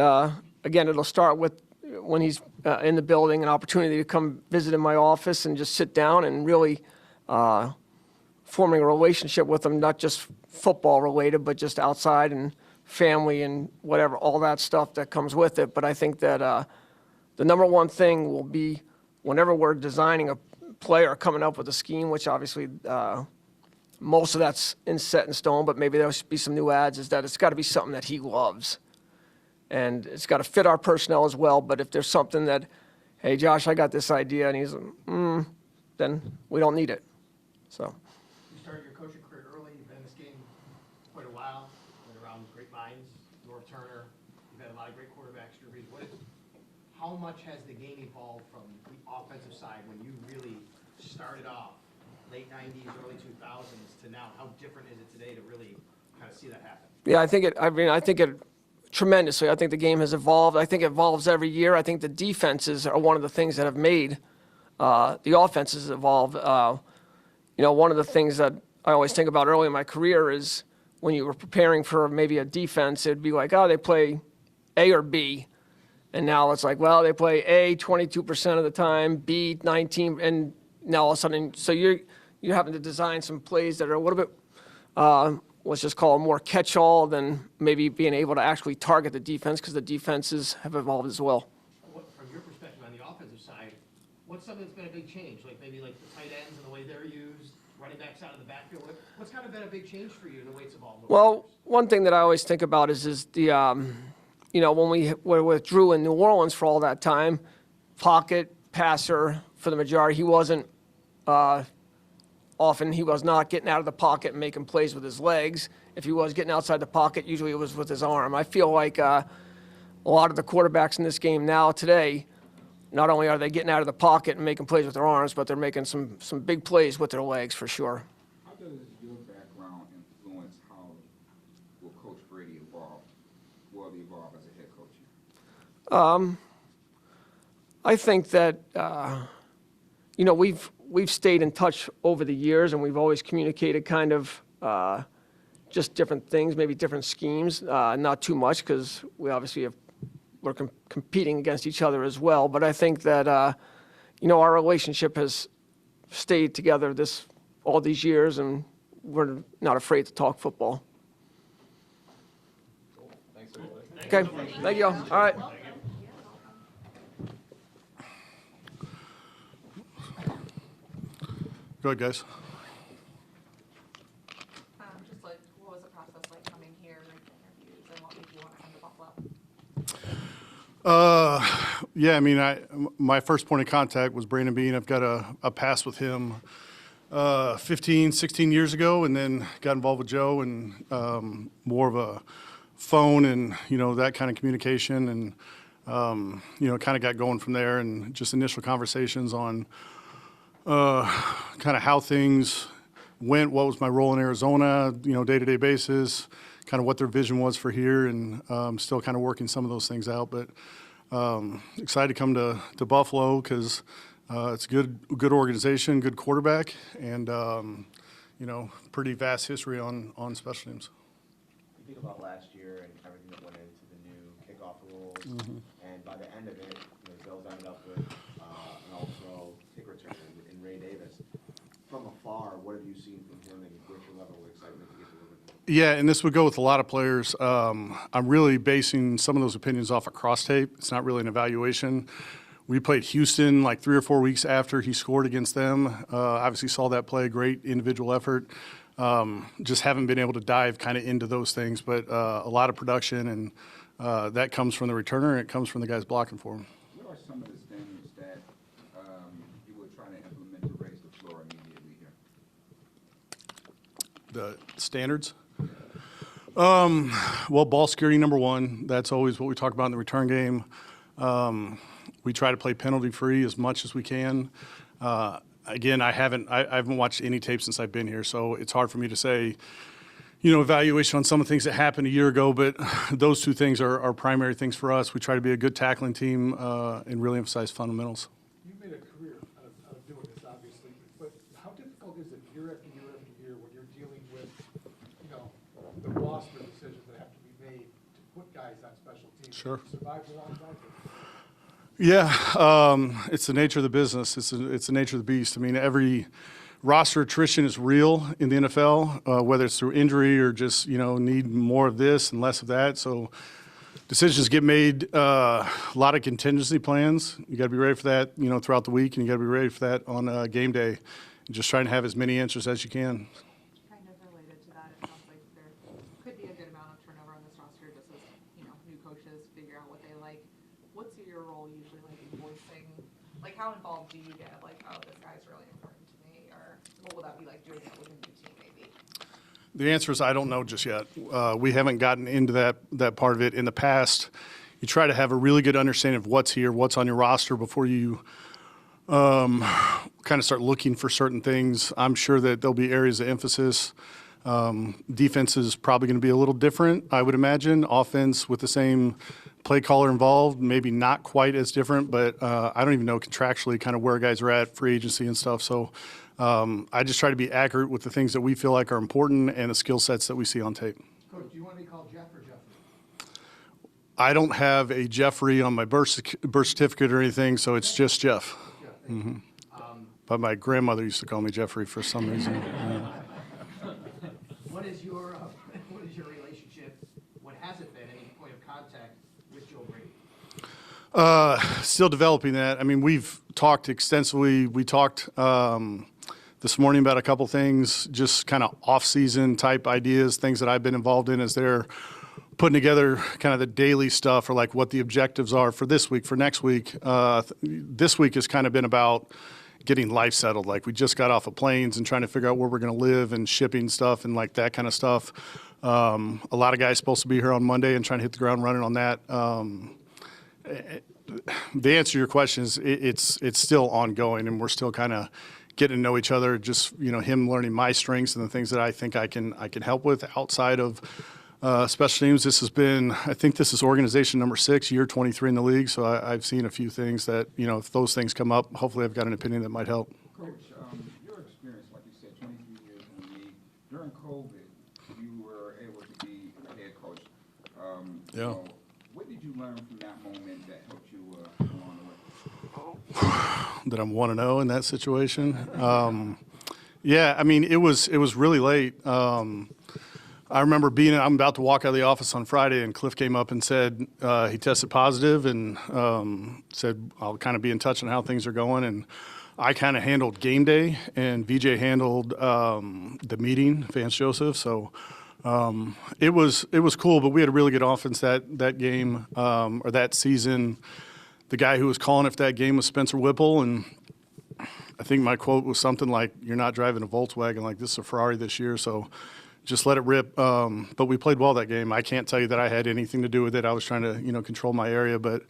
again, it'll start with when he's in the building, an opportunity to come visit in my office and just sit down and really forming a relationship with him, not just football related, but just outside and family and whatever, all that stuff that comes with it. But I think that the number one thing will be whenever we're designing a play or coming up with a scheme, which obviously most of that's set in stone, but maybe there'll be some new ads, is that it's got to be something that he loves. And it's got to fit our personnel as well. But if there's something that, hey, Josh, I got this idea, and he's, then we don't need it. So. You started your coaching career early. You've been in this game quite a while. Been around great minds, North Turner. You've had a lot of great quarterbacks. Drew Brees. How much has the game evolved from the offensive side when you really started off late 90s, early 2000s to now? How different is it today to really kind of see that happen? Yeah, I think it tremendously. I think the game has evolved. I think it evolves every year. I think the defenses are one of the things that have made the offenses evolve. One of the things that I always think about early in my career is when you were preparing for maybe a defense, it'd be like, oh, they play A or B. And now it's like, well, they play A 22% of the time, B 19, and now all of a sudden, so you're having to design some plays that are a little bit, let's just call it more catch-all than maybe being able to actually target the defense, because the defenses have evolved as well. From your perspective on the offensive side, what's something that's been a big change? Maybe the tight ends and the way they're used, running backs out of the backfield. What's kind of been a big change for you in the way it's evolved? Well, one thing that I always think about is the, when we were with Drew in New Orleans for all that time, pocket passer for the majority. He wasn't often, he was not getting out of the pocket and making plays with his legs. If he was getting outside the pocket, usually it was with his arm. I feel like a lot of the quarterbacks in this game now today, not only are they getting out of the pocket and making plays with their arms, but they're making some big plays with their legs for sure. How does your background influence how will Coach Brady evolve as a head coach? I think that we've stayed in touch over the years, and we've always communicated kind of just different things, maybe different schemes, not too much because we obviously we're competing against each other as well. But I think that, our relationship has stayed together all these years, and we're not afraid to talk football. Thanks, everybody. Okay, thank you all. All right. Go ahead, guys. Just like, what was the process like coming here, like interviews, and what made you want to come to Buffalo? Yeah, I mean, my first point of contact was Brandon Bean. I've got a pass with him 15, 16 years ago, and then got involved with Joe and more of a phone and, that kind of communication, and, kind of got going from there, and just initial conversations on kind of how things went, what was my role in Arizona, day-to-day basis, kind of what their vision was for here, and still kind of working some of those things out. But excited to come to Buffalo because it's a good organization, good quarterback, and pretty vast history on special teams. You think about last year and everything that went into the new kickoff rules, and by the end of it, the Bills ended up with an all-pro kick returner in Ray Davis. From afar, what have you seen from him, and what's your level of excitement to get to live with him? Yeah, and this would go with a lot of players. I'm really basing some of those opinions off of cross tape. It's not really an evaluation. We played Houston like 3 or 4 weeks after he scored against them. Obviously saw that play, great individual effort. Just haven't been able to dive kind of into those things, but a lot of production, and that comes from the returner, and it comes from the guys blocking for him. What are some of the standards that you were trying to implement to raise the floor immediately here? The standards? Well, ball security, number one. That's always what we talk about in the return game. We try to play penalty-free as much as we can. Again, I haven't watched any tape since I've been here, so it's hard for me to say, evaluation on some of the things that happened a year ago, but those two things are primary things for us. We try to be a good tackling team and really emphasize fundamentals. You made a career out of doing this, obviously, but how difficult is it year after year after year when you're dealing with, the roster decisions that have to be made to put guys on special teams? Sure. Survive a long time. Yeah, it's the nature of the business. It's the nature of the beast. I mean, every roster attrition is real in the NFL, whether it's through injury or just, need more of this and less of that. So decisions get made, a lot of contingency plans. You got to be ready for that, throughout the week, and you got to be ready for that on game day. And just trying to have as many answers as you can. Kind of related to that, it sounds like there could be a good amount of turnover on this roster just as, new coaches figure out what they like. What's your role usually like in voicing, like how involved do you get, like, oh, this guy's really important to me, or what will that be like doing it with a new team maybe? The answer is I don't know just yet. We haven't gotten into that part of it. In the past, you try to have a really good understanding of what's here, what's on your roster before you kind of start looking for certain things. I'm sure that there'll be areas of emphasis. Defense is probably going to be a little different, I would imagine. Offense with the same play caller involved, maybe not quite as different, but I don't even know contractually kind of where guys are at, free agency and stuff. So I just try to be accurate with the things that we feel like are important and the skill sets that we see on tape. Coach, do you want to be called Jeff or Jeffrey? I don't have a Jeffrey on my birth certificate or anything, so it's just Jeff. Mm-hmm. But my grandmother used to call me Jeffrey for some reason. What is your relationship? What has it been? Any point of contact with Joe Brady? Still developing that. I mean, we've talked extensively. We talked this morning about a couple things, just kind of off-season type ideas, things that I've been involved in as they're putting together kind of the daily stuff or like what the objectives are for this week, for next week. This week has kind of been about getting life settled. Like we just got off of planes and trying to figure out where we're going to live and shipping stuff and like that kind of stuff. A lot of guys supposed to be here on Monday and trying to hit the ground running on that. The answer to your question is it's still ongoing, and we're still kind of getting to know each other. Just him learning my strengths and the things that I think I can help with outside of special teams. I think this is organization number 6, year 23 in the league. So I've seen a few things that if those things come up, hopefully I've got an opinion that might help. Coach, your experience, like you said, 23 years in the league. During COVID, you were able to be a head coach. Yeah. You know, what did you learn from that moment that helped you along the way? That I'm 1-0 in that situation. Yeah, I mean, it was really late. I remember I'm about to walk out of the office on Friday, and Cliff came up and said he tested positive, and said I'll kind of be in touch on how things are going. And I kind of handled game day, and VJ handled the meeting, Vance Joseph. So it was cool, but we had a really good offense that game or that season. The guy who was calling it for that game was Spencer Whipple, and I think my quote was something like, "You're not driving a Volkswagen, like this is a Ferrari this year, so just let it rip." But we played well that game. I can't tell you that I had anything to do with it. I was trying to, control my area, but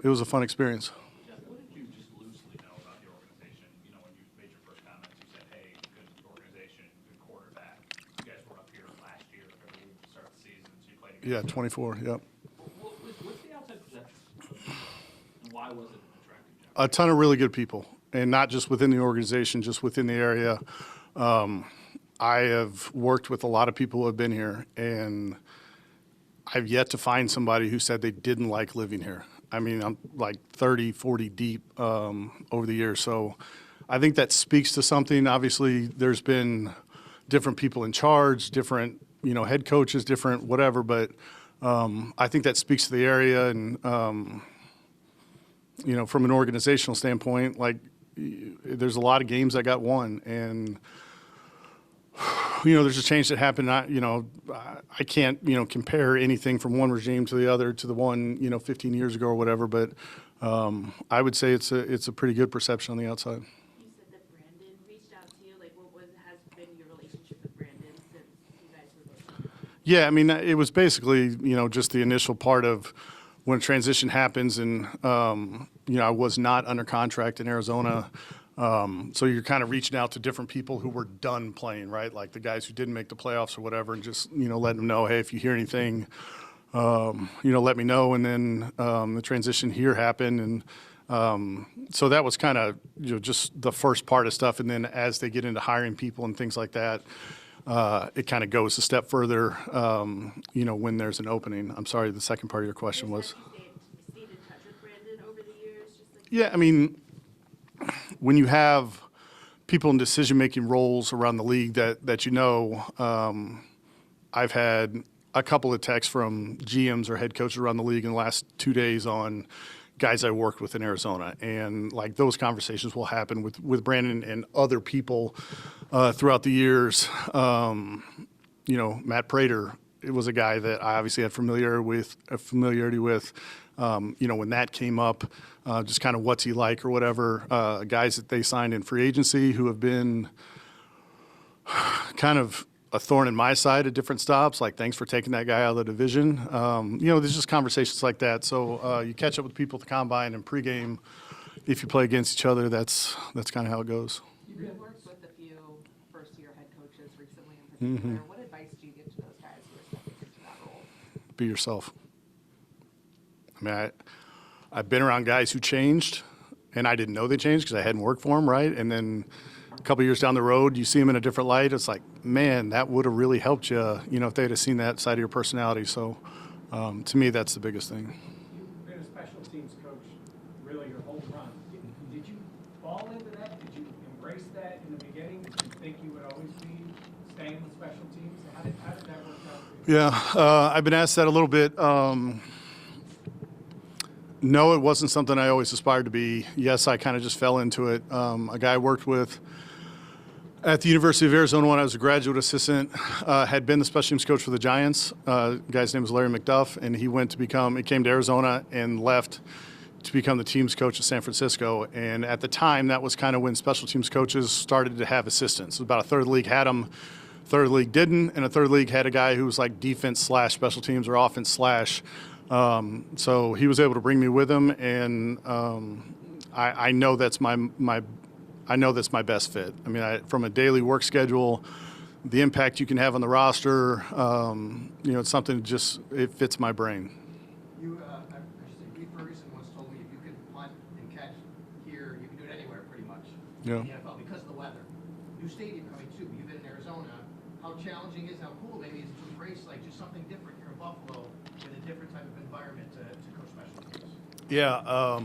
it was a fun experience. Jeff, what did you just loosely know about the organization? When you made your first comments, you said, hey, good organization, good quarterback. You guys were up here last year, I believe, to start the season, so you played against 24, yep. What's the outside perception? And why was it an attractive job? A ton of really good people, and not just within the organization, just within the area. I have worked with a lot of people who have been here, and I've yet to find somebody who said they didn't like living here. I mean, I'm like 30, 40 deep over the years. So I think that speaks to something. Obviously, there's been different people in charge, different, head coaches, different whatever. But I think that speaks to the area. And, from an organizational standpoint, like there's a lot of games that got won. And there's a change that happened. I can't, compare anything from one regime to the other to the one, 15 years ago or whatever. But I would say it's a pretty good perception on the outside. You said that Brandon reached out to you. Like, what has been your relationship with Brandon since you guys were both? Yeah, I mean, it was basically, just the initial part of when a transition happens, and I was not under contract in Arizona. So you're kind of reaching out to different people who were done playing, right? Like the guys who didn't make the playoffs or whatever, and just, letting them know, hey, if you hear anything, let me know. And then the transition here happened. And so that was kind of, just the first part of stuff. And then as they get into hiring people and things like that, it kind of goes a step further, when there's an opening. I'm sorry, the second part of your question was. Have you stayed in touch with Brandon over the years? Yeah, I mean, when you have people in decision-making roles around the league that I've had a couple of texts from GMs or head coaches around the league in the last 2 days on guys I worked with in Arizona. And, like, those conversations will happen with Brandon and other people throughout the years. Matt Prater, it was a guy that I obviously had familiarity with. When that came up, just kind of what's he like or whatever. Guys that they signed in free agency who have been kind of a thorn in my side at different stops, like thanks for taking that guy out of the division. There's just conversations like that. So you catch up with people at the combine and pregame. If you play against each other, that's kind of how it goes. You've worked with a few first-year head coaches recently in particular. Mm-hmm. What advice do you give to those guys who are stepping into that role? Be yourself. I mean, I've been around guys who changed, and I didn't know they changed because I hadn't worked for them, right? And then a couple years down the road, you see them in a different light. It's like, man, that would have really helped you, if they'd have seen that side of your personality. So to me, that's the biggest thing. You've been a special teams coach really your whole run. Did you fall into that? Did you embrace that in the beginning? Did you think you would always be staying with special teams? How did that work out for you? Yeah, I've been asked that a little bit. No, it wasn't something I always aspired to be. Yes, I kind of just fell into it. A guy I worked with at the University of Arizona when I was a graduate assistant had been the special teams coach for the Giants. Guy's name was Larry McDuff, and he came to Arizona and left to become the teams coach at San Francisco. And at the time, that was kind of when special teams coaches started to have assistants. About a third of the league had them, a third of the league didn't, and a third of the league had a guy who was like defense/special teams or offense/. So he was able to bring me with him, and I know that's my best fit. I mean, from a daily work schedule, the impact you can have on the roster, it's something it fits my brain. Reed Ferguson once told me if you could punt and catch here, you can do it anywhere pretty much. Yeah. In the NFL because of the weather. New stadium coming too. You've been in Arizona. how challenging is, how cool maybe is to embrace like just something different here in Buffalo in a different type of environment to coach special teams? Yeah,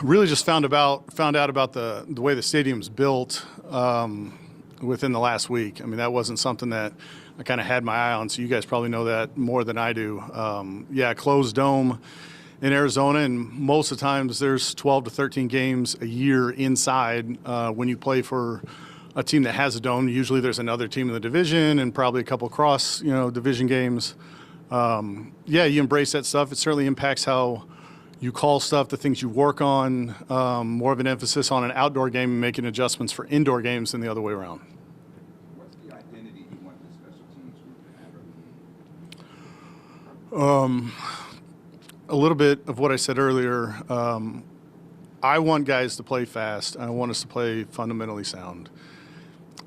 really just found out about the way the stadium's built within the last week. I mean, that wasn't something that I kind of had my eye on, so you guys probably know that more than I do. Yeah, closed dome in Arizona, and most of the times there's 12 to 13 games a year inside when you play for a team that has a dome. Usually there's another team in the division and probably a couple cross, division games. Yeah, you embrace that stuff. It certainly impacts how you call stuff, the things you work on, more of an emphasis on an outdoor game and making adjustments for indoor games than the other way around. What's the identity you want the special teams group to have? A little bit of what I said earlier. I want guys to play fast. I want us to play fundamentally sound.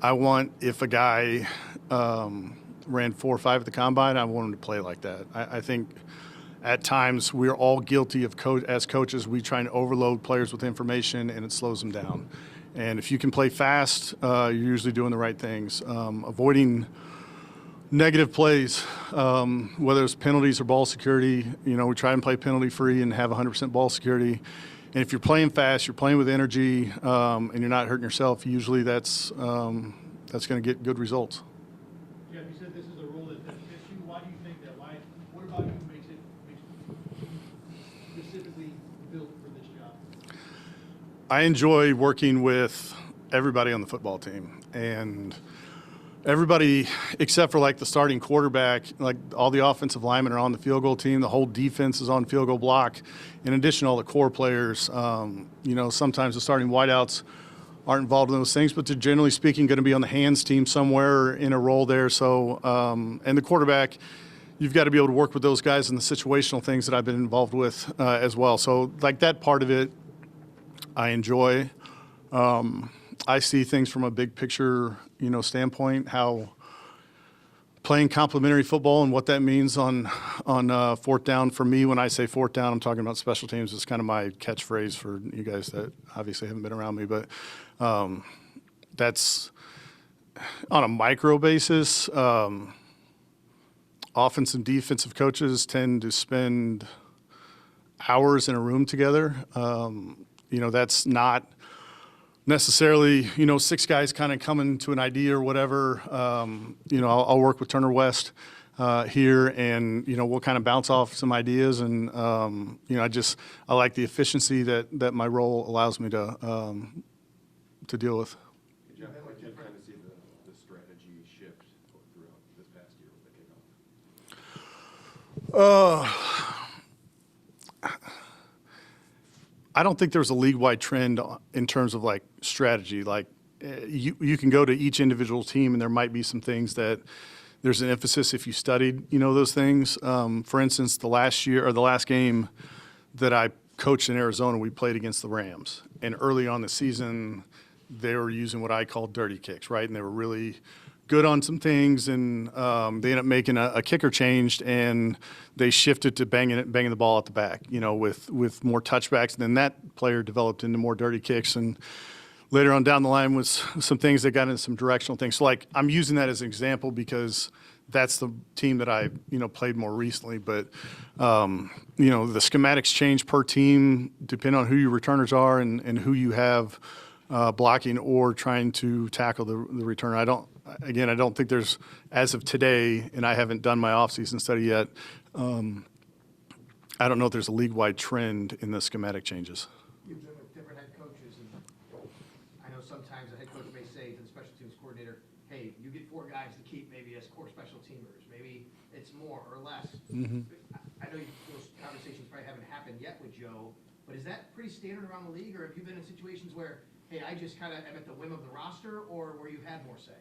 I want, if a guy ran 4.5 at the combine, I want him to play like that. I think at times we're all guilty of, as coaches, we try and overload players with information and it slows them down. And if you can play fast, you're usually doing the right things. Avoiding negative plays, whether it's penalties or ball security, we try and play penalty free and have 100% ball security. And if you're playing fast, you're playing with energy, and you're not hurting yourself, usually that's going to get good results. Jeff, you said this is a role that fits you. Why do you think that? What about you makes it specifically built for this job? I enjoy working with everybody on the football team, and everybody except for like the starting quarterback, like all the offensive linemen are on the field goal team. The whole defense is on field goal block. In addition to all the core players, sometimes the starting wideouts aren't involved in those things, but they're generally speaking going to be on the hands team somewhere in a role there. So, and the quarterback, you've got to be able to work with those guys in the situational things that I've been involved with as well. So like that part of it, I enjoy. I see things from a big picture, standpoint, how playing complementary football and what that means on fourth down. For me, when I say fourth down, I'm talking about special teams. It's kind of my catchphrase for you guys that obviously haven't been around me, but that's on a micro basis. Offensive and defensive coaches tend to spend hours in a room together. That's not necessarily, 6 guys kind of coming to an idea or whatever. I'll work with Turner West here, and we'll kind of bounce off some ideas, and I like the efficiency that my role allows me to deal with. Jeff, how did you kind of see the strategy shift throughout this past year with the kickoff? I don't think there's a league-wide trend in terms of like strategy. Like you can go to each individual team and there might be some things that there's an emphasis if you studied, those things. For instance, the last game that I coached in Arizona, we played against the Rams. And early on the season, they were using what I call dirty kicks, right? And they were really good on some things, and they ended up making a kicker changed, and they shifted to banging the ball at the back, with more touchbacks. And then that player developed into more dirty kicks, and later on down the line was some things that got into some directional things. So like I'm using that as an example because that's the team that I played more recently. But the schematics change per team depending on who your returners are and who you have blocking or trying to tackle the returner. I don't think there's, as of today, and I haven't done my off-season study yet, I don't know if there's a league-wide trend in the schematic changes. You've been with different head coaches, and I know sometimes a head coach may say to the special teams coordinator, hey, you get 4 guys to keep maybe as core special teamers. Maybe it's more or less. Mm-hmm. I know those conversations probably haven't happened yet with Joe, but is that pretty standard around the league, or have you been in situations where, hey, I just kind of am at the whim of the roster, or where you had more say?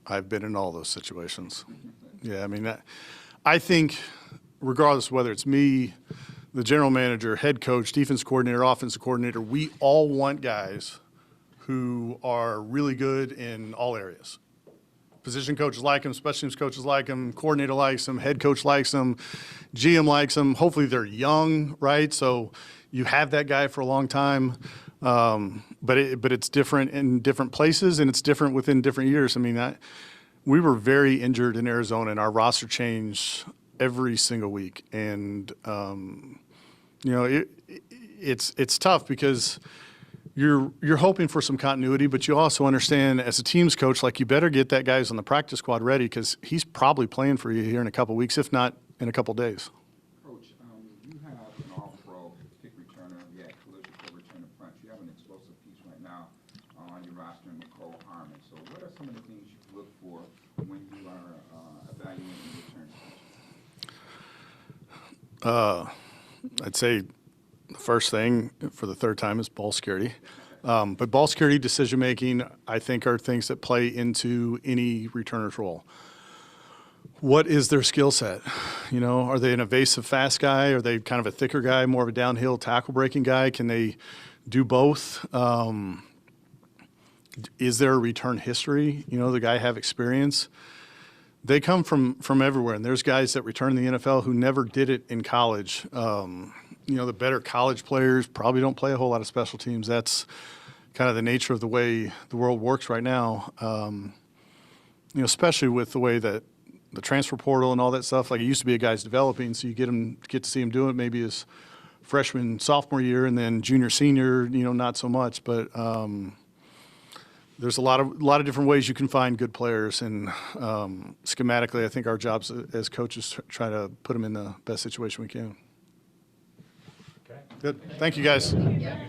I've been in all those situations. Yeah, I mean, I think regardless of whether it's me, the general manager, head coach, defense coordinator, offensive coordinator, we all want guys who are really good in all areas. Position coaches like them, special teams coaches like them, coordinator likes them, head coach likes them, GM likes them. Hopefully they're young, right? So you have that guy for a long time. But it's different in different places, and it's different within different years. I mean, we were very injured in Arizona, and our roster changed every single week. And it's tough because you're hoping for some continuity, but you also understand as a teams coach, like, you better get that guys on the practice squad ready because he's probably playing for you here in a couple weeks, if not in a couple days. Coach, you have an all-pro kick returner, you have collision kick returner punch. You have an explosive piece right now on your roster, Nicole Harmon. So what are some of the things you look for when you are evaluating return? I'd say the first thing for the third time is ball security. But ball security, decision-making, I think, are things that play into any returner's role. What is their skill set? Are they an evasive, fast guy? Are they kind of a thicker guy, more of a downhill tackle-breaking guy? Can they do both? Is there a return history? The guy have experience? They come from everywhere, and there's guys that return in the NFL who never did it in college. The better college players probably don't play a whole lot of special teams. That's kind of the nature of the way the world works right now, especially with the way that the transfer portal and all that stuff. Like, it used to be a guy's developing, so you get to see him do it maybe his freshman, sophomore year, and then junior, senior, not so much. But there's a lot of different ways you can find good players, and schematically, I think our jobs as coaches try to put them in the best situation we can. Okay. Good. Thank you, guys. Yeah.